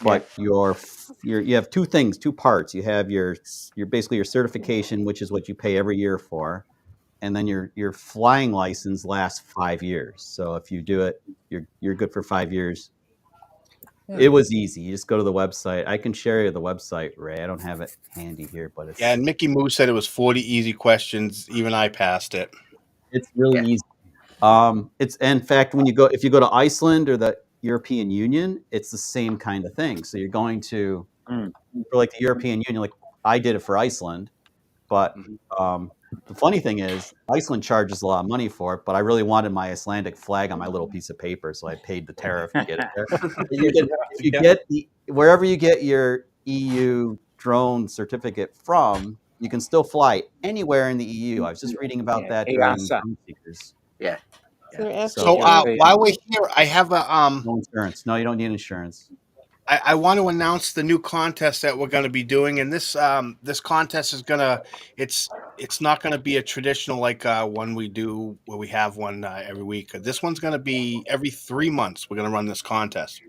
but you have two parts. You have your basically your certification, which is what you pay every year for, and then your flying license lasts 5 years. So if you do it, you're good for 5 years. It was easy. You just go to the website. I can share you the website, Ray. I don't have it handy here, but it's And Mickey Moose said it was 40 easy questions. Even I passed it. It's really easy. It's in fact if you go to Iceland or the European Union, it's the same kind of thing. So you're going to for like the European Union, like I did it for Iceland, but the funny thing is Iceland charges a lot of money for it, but I really wanted my Icelandic flag on my little piece of paper, so I paid the tariff to get it there. Wherever you get your EU drone certificate from, you can still fly anywhere in the EU. I was just reading about that during Drone Seekers. Yeah. So while we're here, I have a no insurance. No, you don't need insurance. I want to announce the new contest that we're going to be doing, and this contest is it's not going to be a traditional like one we do where we have one every week. This one's going to be every 3 months. We're going to run this contest.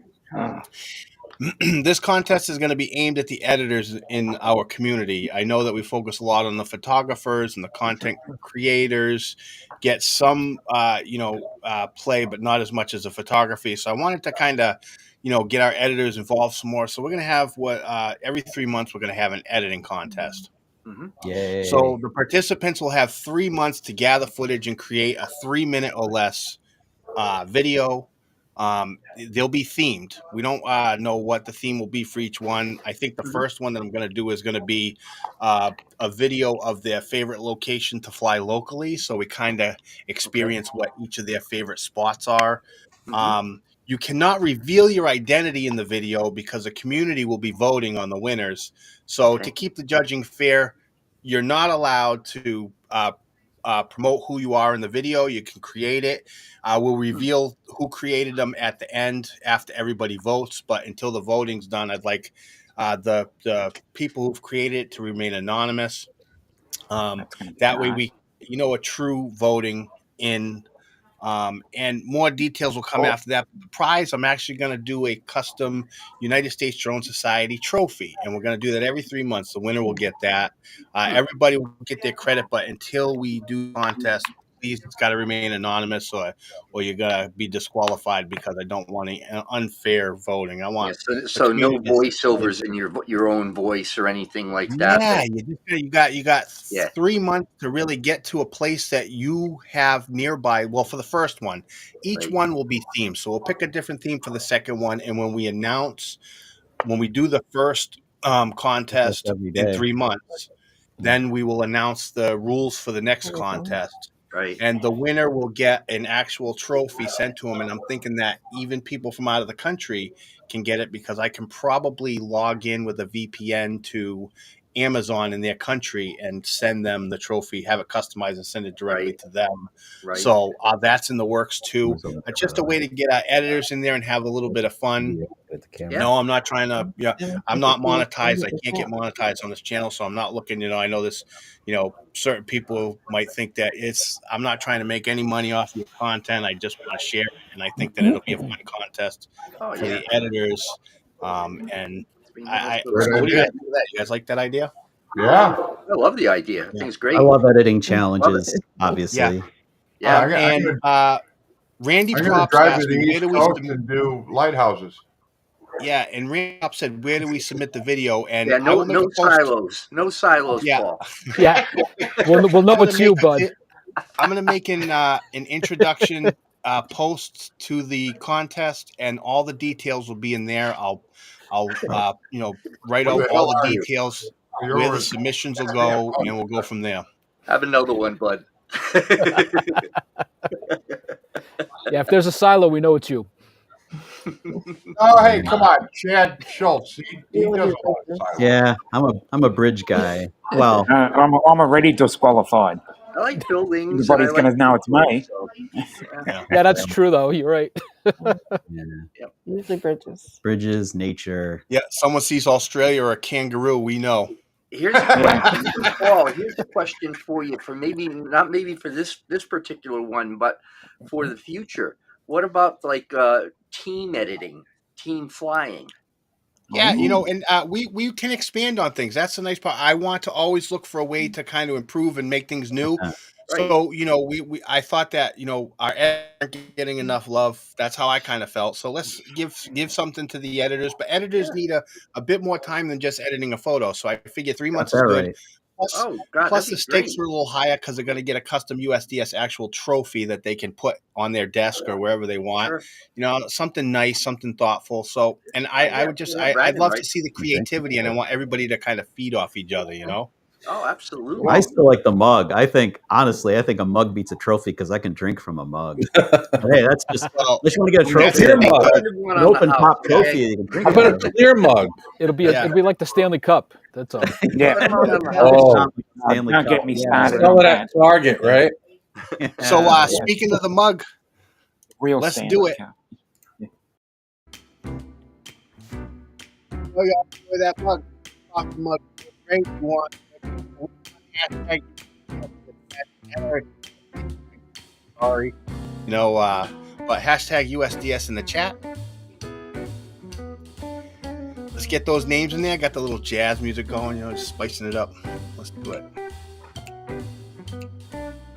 This contest is going to be aimed at the editors in our community. I know that we focus a lot on the photographers and the content creators, get some play, but not as much as the photography. So I wanted to kind of get our editors involved some more. So we're going to have every 3 months we're going to have an editing contest. Yay. So the participants will have 3 months to gather footage and create a 3-minute or less video. They'll be themed. We don't know what the theme will be for each one. I think the first one that I'm going to do is going to be a video of their favorite location to fly locally, so we kind of experience what each of their favorite spots are. You cannot reveal your identity in the video because the community will be voting on the winners. So to keep the judging fair, you're not allowed to promote who you are in the video. You can create it. We'll reveal who created them at the end after everybody votes. But until the voting's done, I'd like the people who've created it to remain anonymous. That way we, a true voting in. And more details will come after that. The prize, I'm actually going to do a custom United States Drone Society trophy, and we're going to do that every 3 months. The winner will get that. Everybody will get their credit, but until we do contest, please, it's got to remain anonymous, or you're going to be disqualified because I don't want any unfair voting. I want so no voiceovers in your own voice or anything like that. Yeah, you got 3 months to really get to a place that you have nearby. Well, for the first one, each one will be themed, so we'll pick a different theme for the second one. And when we do the first contest in 3 months, then we will announce the rules for the next contest. Right. And the winner will get an actual trophy sent to them. And I'm thinking that even people from out of the country can get it, because I can probably log in with a VPN to Amazon in their country and send them the trophy, have it customized and send it directly to them. Right. So that's in the works too. It's just a way to get our editors in there and have a little bit of fun. No, I'm not trying to, I'm not monetized. I can't get monetized on this channel. So I'm not looking, I know this, certain people might think that I'm not trying to make any money off your content. I just want to share it. And I think that it'll be a fun contest for the editors. And what do you guys think of that? You guys like that idea? Yeah. I love the idea. I think it's great. I love editing challenges, obviously. Yeah. Randy I'm going to Props drive asked to the me, East Coast and do lighthouses. Yeah, and Randolph said, "Where do we submit the video?" And Yeah, I will make a post. no silos, Yeah. Paul. Yeah, we'll know I'm gonna it's you, make bud. I'm gonna make an introduction post to the contest, and all the details will be in there. I'll write Where out the all hell the are you? details You're where over the submissions will go, and we'll go from there. Have another one, bud. Yeah, if there's a silo, we know it's you. Oh, hey, come on, Chad Schultz. He Deal with does your a lot of business. silence. Yeah, I'm a bridge guy. Well, I'm already disqualified. I like buildings. Everybody's going to know it's me. So, Yeah, that's true though. You're right. yeah. Usually bridges. Bridges, nature. Yeah, someone sees Australia or a kangaroo, we know. Here's a question, Paul. Here's a question for you. For not for this particular one, but for the future. What about like team editing, team flying? Yeah, and we can expand on things. That's the nice part. I want to always look for a way to kind of improve and make things new. So, I thought that, our editors aren't getting enough love. That's how I kind of felt. So let's give something to the editors. But editors need a bit more time than just editing a photo. So I figure 3 months is good. Right. Plus the stakes are a little higher because they're going to get a custom USDS actual trophy that they can put on their desk or wherever they want. Sure. Something nice, something thoughtful. So, and I'd love to see the creativity, and I want everybody to kind of feed off each other, Oh, absolutely. I still like the mug. Honestly, I think a mug beats a trophy because I can drink from a mug. Hey, that's just. Unless you want to get a trophy, an open top trophy. You can drink. How about a clear mug? It'll be like the Stanley Cup. That's all. Yeah. Stanley Don't Cup. get me started. Sell it at Target, right? So, speaking of the mug, Real let's Stanley do it. Cup. Oh, y'all enjoy that mug. Off the mug. Great. You want hashtag. Sorry. But hashtag USDS in the chat. Let's get those names in there. Got the little jazz music going, just spicing it up. Let's do it.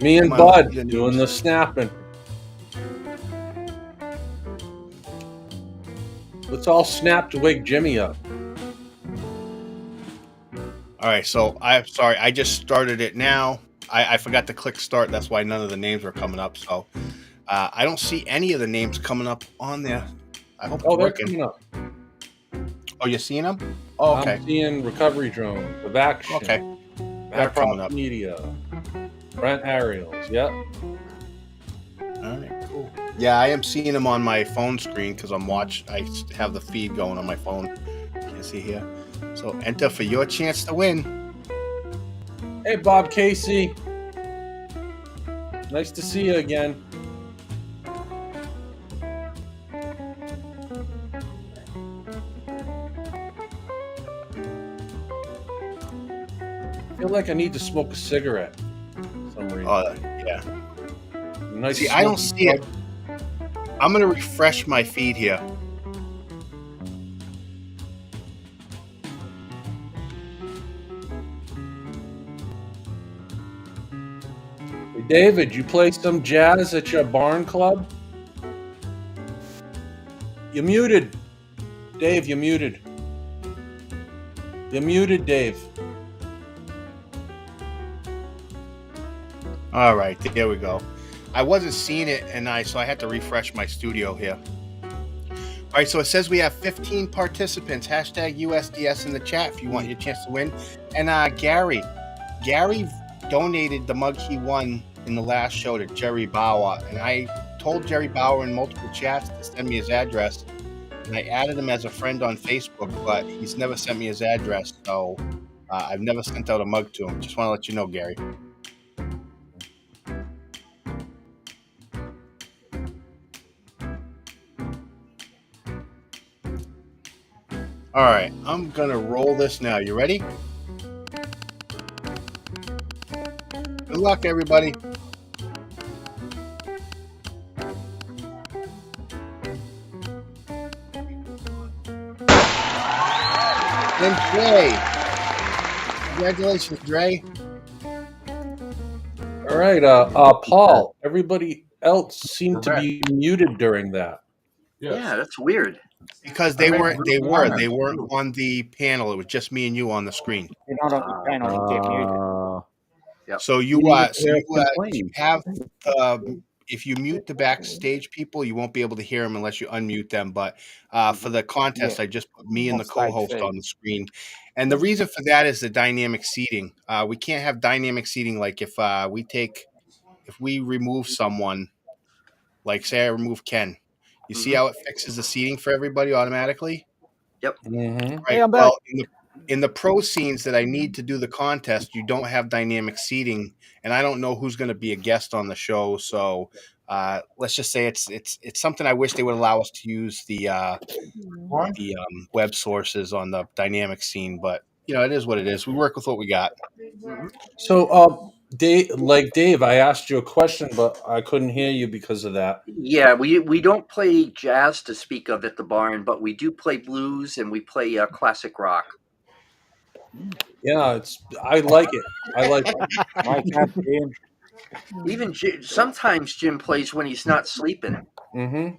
Me and Bud doing the snapping. Let's all snap to wake Jimmy up. All right, so I'm sorry. I just started it now. I forgot to click start. That's why none of the names were coming up. So I don't see any of the names coming up on there. I hope it's working. Coming up. Oh, you're seeing them? Oh, okay. I'm seeing Recovery Drone, KOVACTION. Okay. They're coming up. Media. Brent Ariels. Yep. All right, cool. Yeah, I am seeing them on my phone screen because I have the feed going on my phone. You can see here. So enter for your chance to win. Hey, Bob Casey. Nice to see you again. I feel like I need to smoke a cigarette for some reason. Yeah. Nice. See, I don't see it. I'm going to refresh my feed here. Hey, David, you play some jazz at your barn club? You're muted. Dave, you're muted. You're muted, Dave. All right, there we go. I wasn't seeing it, so I had to refresh my studio here. All right, so it says we have 15 participants. Hashtag USDS in the chat if you want your chance to win. And Gary donated the mug he won in the last show to Jerry Bauer, and I told Jerry Bauer in multiple chats to send me his address, and I added him as a friend on Facebook, but he's never sent me his address, so I've never sent out a mug to him. Just want to let you know, Gary. All right, I'm gonna roll this now. You ready? Good luck, everybody. And Dre. Congratulations, Dre. All right, Paul. Everybody else seemed to be muted during that. Yeah, that's weird. Because I they make weren't. group comments, They weren't too. on the panel. It was just me and you on the screen. You're not on the panel, you get muted. Yep. So You you didn't get so to you if you complain. have if you mute the backstage people, you won't be able to hear them unless you unmute them. But for the contest, Yeah. I just put me and the On stage co-host feed. on the screen, and the reason for that is the dynamic seating. We can't have dynamic seating like if we remove someone, like say I remove Ken. You see how it fixes the seating for everybody automatically? Mm-hmm. Right. Hey, I'm back. Well, in the pro scenes that I need to do the contest, you don't have dynamic seating, and I don't know who's going to be a guest on the show. So let's just say it's something I wish they would allow us to use the What? web sources on the dynamic scene, but it is what it is. We work with what we got. So, Dave, I asked you a question, but I couldn't hear you because of that. Yeah, we don't play jazz to speak of at the barn, but we do play blues and we play classic rock. Yeah, I like it. I like it. Wake up, Jim. Even sometimes Jim plays when he's not sleeping. Mm-hmm.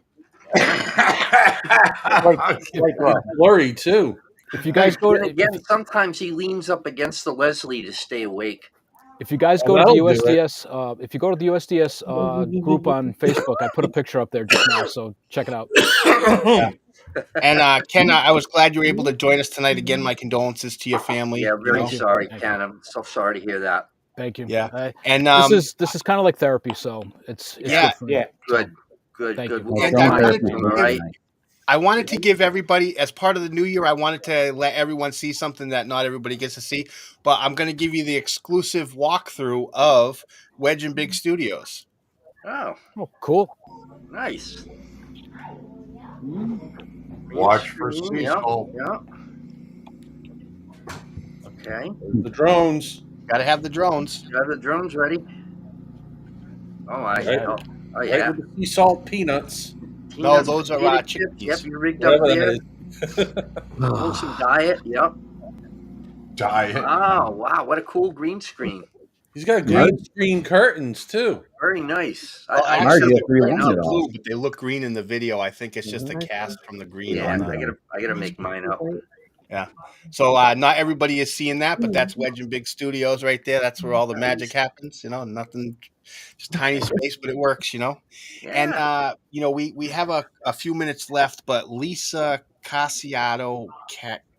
Wake up. Blurry too. If you guys go Then again, sometimes he leans up against the Leslie to stay awake. If you guys Well, go to the that'll do it. USDS, if you go to the USDS group on Facebook, I put a picture up there just now, so check it out. And Ken, I was glad you were able to join us tonight again. My condolences to your family. Yeah, very Thank you. sorry, Thank Ken. I'm so sorry to hear that. Thank you. Yeah. And this is kind of like therapy, so it's Yeah. good for me. Yeah. So, Good. Thank Good. you. We'll And get I back wanted to to him, all right? I wanted to give everybody, as part of the new year, I wanted to let everyone see something that not everybody gets to see. But I'm going to give you the exclusive walkthrough of Wedgenbigg Studios. Oh, cool. nice. Watch for Screen, Cecil. Yeah. Okay. The drones. Got to have the drones. You have the drones ready? Oh, Right. Oh, Right yeah. with the sea salt peanuts. No, Peanuts, those are potato chickpeas. chips. Yep, you rigged up Whatever there. that is. Wholesome diet. Yep. Diet. Oh, wow. What a cool green screen. He's got green screen curtains too. Very nice. Well, I Margie, actually if we mine lined up. it all. blue, but they look green in the video. I think it's just a cast from the green Yeah, on I the. gotta make mine up. Yeah. So not everybody is seeing that, but that's Wedgenbigg Studios right there. That's where all the magic happens. Nothing, just tiny space, but it works. Yeah. And we have a few minutes left, but Lisa Cassiato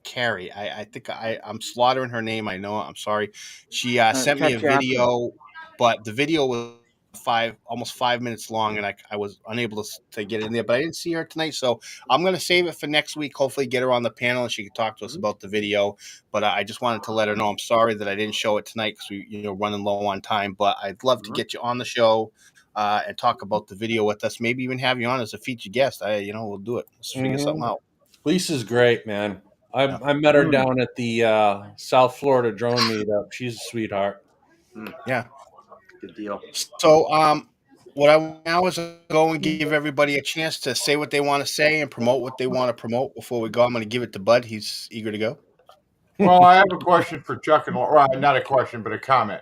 Carey, I think I'm slaughtering her name. I know. I'm sorry. She sent me a Cacciato. video, but the video was almost 5 minutes long, and I was unable to get in there. But I didn't see her tonight, so I'm gonna save it for next week. Hopefully, get her on the panel and she can talk to us about the video. But I just wanted to let her know I'm sorry that I didn't show it tonight because we running low on time. But I'd love to get you on the show and talk about the video with us. Maybe even have you on as a featured guest. We'll do it. Let's figure something out. Lisa's great, man. I met her down at the South Florida drone meetup. She's a sweetheart. Yeah. Good deal. So, what I want now is go and give everybody a chance to say what they want to say and promote what they want to promote before we go. I'm going to give it to Bud. He's eager to go. Well, I have a question for Chuck and Laura. Well, not a question, but a comment.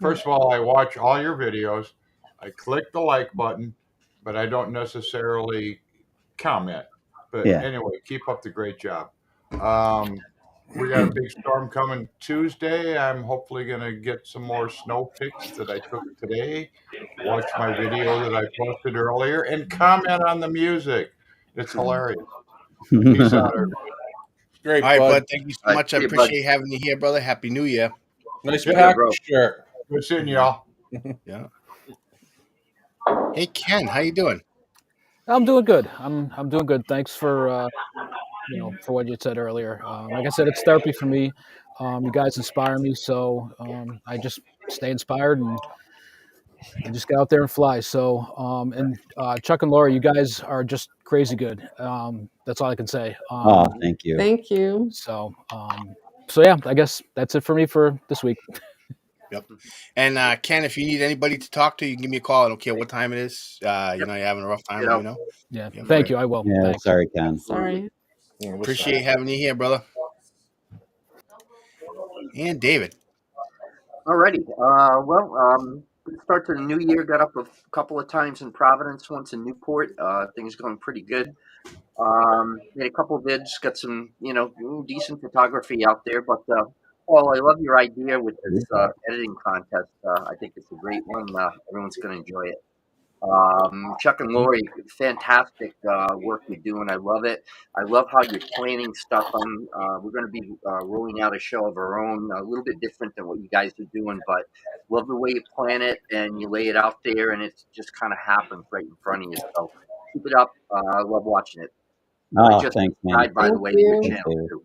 First of all, I watch all your videos. I click the like button, but I don't necessarily comment. But anyway, keep up the great job. We got a big storm coming Tuesday. I'm hopefully going to get some more snow pics that I took today. Watch my video that I posted earlier and comment on the music. It's hilarious. Peace out, everybody. Great, All right, Bud. Bud. Thank you so All right, much. I see you, Bud. appreciate having you here, brother. Happy New Year. Nice Yeah, pack bro. shirt. Good seeing y'all. Yeah. Hey, Ken, how you doing? I'm doing good. I'm doing good. Thanks for for what you said earlier. Like I said, it's therapy for me. You guys inspire me, so I just stay inspired and I just get out there and fly. So and Chuck and Laura, you guys are just crazy good. That's all I can say. Thank you. Thank you. So yeah, I guess that's it for me for this week. Yep. And Ken, if you need anybody to talk to, you can give me a call. I don't care what time it is. You're having a rough time, let me know. Yeah. Yep, Thank great. you. I will. Yeah, Thanks. sorry, Ken. Sorry. Appreciate having you here, brother. And David. Alrighty. good start to the new year. Got up a couple of times in Providence, once in Newport. Things going pretty good. Made a couple of vids, got some, decent photography out there. But Paul, I love your idea with this editing contest. I think it's a great one. Everyone's going to enjoy it. Chuck and Lori, fantastic work you're doing. I love it. I love how you're planning stuff. We're going to be rolling out a show of our own, a little bit different than what you guys are doing, but love the way you plan it and you lay it out there, and it just kind of happens right in front of you. So keep it up. I love watching it. I just thanks, man. subscribed, by the way, to your Thanks, channel David. too.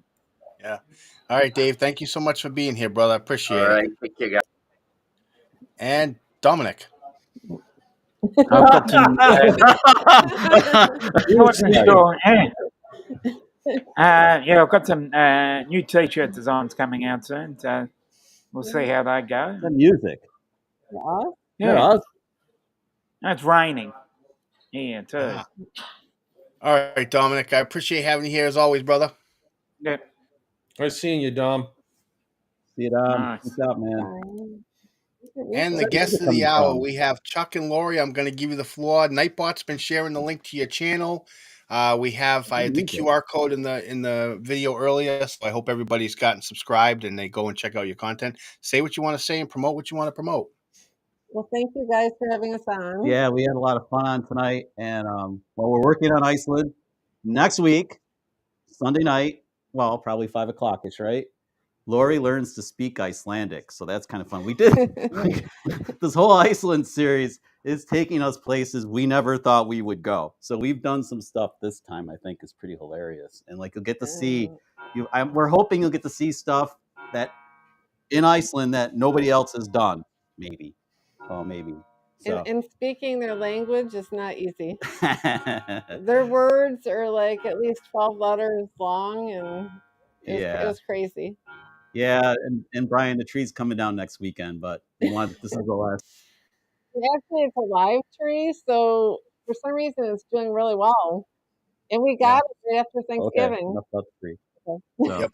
Yeah. All right, Dave. Thank you so much for being here, brother. I appreciate All right, it. take care, guys. And Dominic. I've got some, I've got some new T-shirt designs coming out soon, so we'll see how they go. The music. Yeah, it's raining. Yeah, too. All right, Dominic. I appreciate having you here as always, brother. Yeah. Nice seeing you, Dom. See you, Dom. Nice. What's up, man? And the guest of the hour, we have Chuck and Lori. I'm going to give you the floor. Nightbot's been sharing the link to your channel. I had the QR code in the video earlier, so I hope everybody's gotten subscribed and they go and check out your content. Say what you want to say and promote what you want to promote. Well, thank you guys for having us on. Yeah, we had a lot of fun on tonight, and we're working on Iceland next week, Sunday night. Well, probably 5 o'clock-ish, right? Lori learns to speak Icelandic, so that's kind of fun. We did this whole Iceland series is taking us places we never thought we would go. So we've done some stuff this time I think is pretty hilarious, and like you'll get to see. We're hoping you'll get to see stuff that in Iceland that nobody else has done. Maybe, maybe. So. And speaking their language is not easy. Their words are like at least 12 letters long, and it was crazy. Yeah, and Brian, the tree's coming down next weekend, but this is the last. Actually, it's a live tree, so for some reason it's doing really well. And we got it right after Thanksgiving. Okay. So. Yep.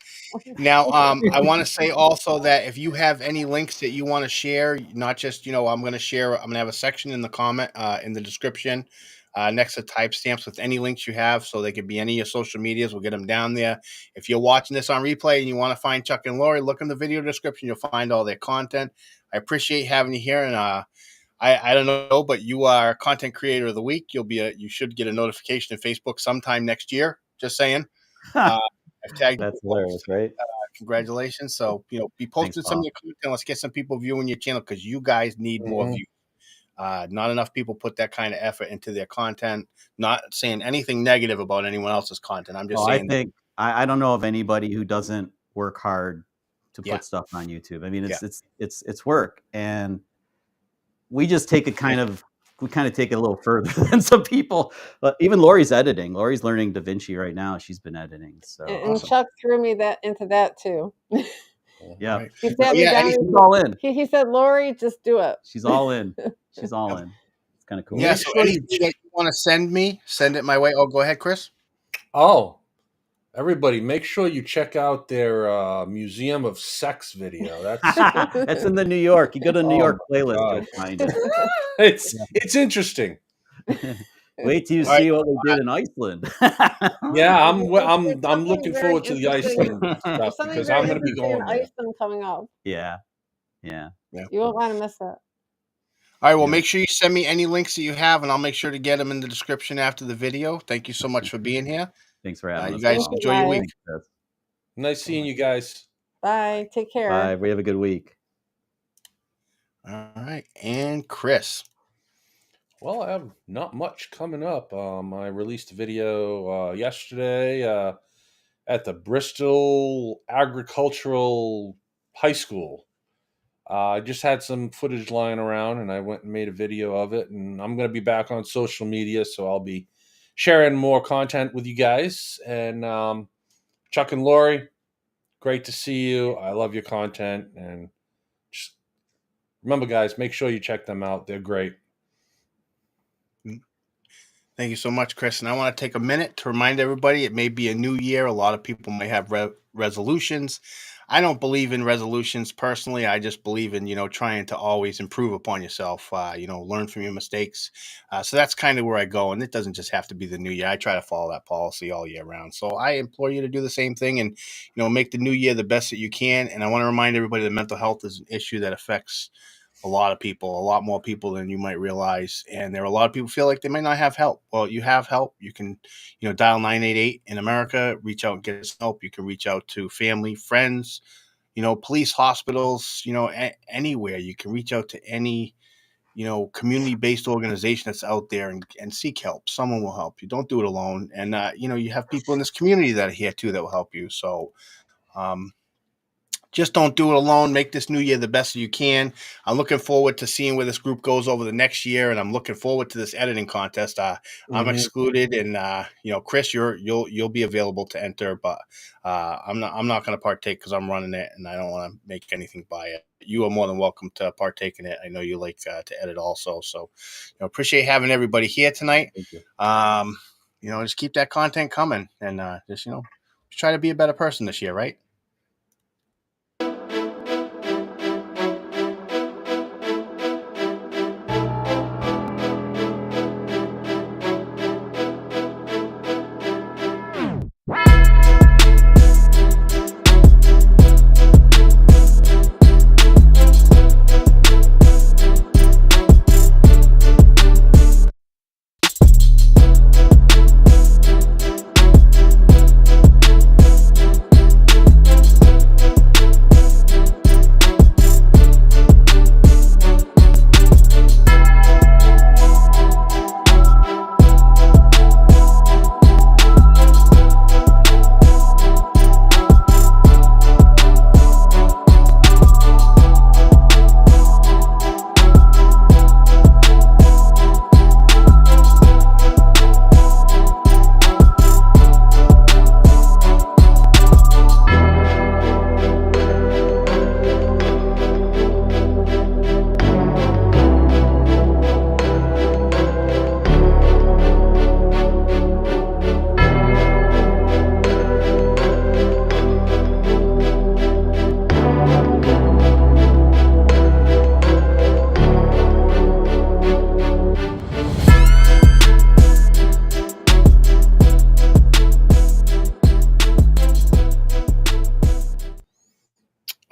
Now, I want to say also that if you have any links that you want to share, not just, I'm going to have a section in the comment, in the description, next to timestamps with any links you have. So they could be any of your social medias. We'll get them down there. If you're watching this on replay and you want to find Chuck and Lori, look in the video description. You'll find all their content. I appreciate having you here. And, I don't know, but you are Content Creator of the Week. You should get a notification in Facebook sometime next year. Just saying. I've tagged. That's hilarious, right? Congratulations. So, be posting some of your content. Let's get some people viewing your channel because you guys need more views. Not enough people put that kind of effort into their content. Not saying anything negative about anyone else's content. I'm just saying. I don't know of anybody who doesn't work hard to put stuff on YouTube. I mean, it's work, and we just take it kind of take it a little further than some people. But even Lori's editing. Lori's learning DaVinci right now. She's been editing. So and Chuck threw me into that too. Yeah. Right. He sat me down. She's all in. He said, "Lori, just do it." She's all in. She's all in. It's kind of cool. Yeah. So anything that you want to send it my way. Oh, go ahead, Chris. Oh, everybody, make sure you check out their Museum of Sex video. That's in the New York. You go to New York playlist, you'll find it. It's interesting. Wait till you see what we did in Iceland. Yeah, I'm looking forward to the Iceland stuff because I'm going to be going there. Iceland coming up. Yeah. You won't want to miss it. All right, well, make sure you send me any links that you have, and I'll make sure to get them in the description after the video. Thank you so much for being here. Thanks for having us. You guys enjoy your week. Nice seeing you guys. Bye. Take care. Bye. We have a good week. All right, and Chris. Well, I have not much coming up. I released a video yesterday at the Bristol Agricultural High School. I just had some footage lying around, and I went and made a video of it. And I'm going to be back on social media, so I'll be sharing more content with you guys. And Chuck and Lori, great to see you. I love your content. And just remember, guys, make sure you check them out. They're great. Thank you so much, Chris. And I want to take a minute to remind everybody it may be a new year. A lot of people may have resolutions. I don't believe in resolutions personally. I just believe in, trying to always improve upon yourself, learn from your mistakes. So that's kind of where I go. And it doesn't just have to be the new year. I try to follow that policy all year round. So I implore you to do the same thing and, make the new year the best that you can. And I want to remind everybody that mental health is an issue that affects a lot of people, a lot more people than you might realize. And there are a lot of people who feel like they might not have help. Well, you have help. You can, dial 988 in America, reach out and get some help. You can reach out to family, friends, police, hospitals, anywhere. You can reach out to any, community-based organization that's out there and seek help. Someone will help you. Don't do it alone. And, you have people in this community that are here too that will help you. So, just don't do it alone. Make this new year the best you can. I'm looking forward to seeing where this group goes over the next year, and I'm looking forward to this editing contest. I'm excluded, and Chris, you'll be available to enter, but I'm not going to partake because I'm running it, and I don't want to make anything by it. You are more than welcome to partake in it. I know you like to edit also, so appreciate having everybody here tonight. Thank you. Just keep that content coming, and just try to be a better person this year, right?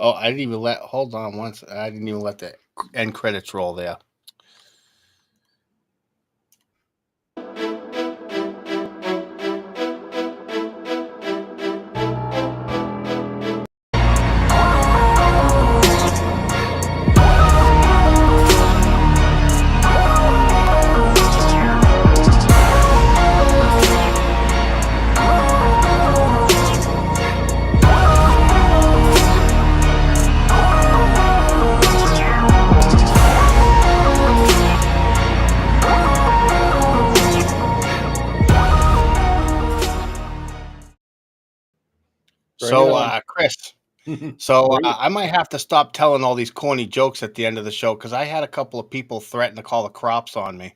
Oh, I didn't even hold on once. I didn't even let the end credits roll there. So, Chris, I might have to stop telling all these corny jokes at the end of the show because I had a couple of people threaten to call the cops on me.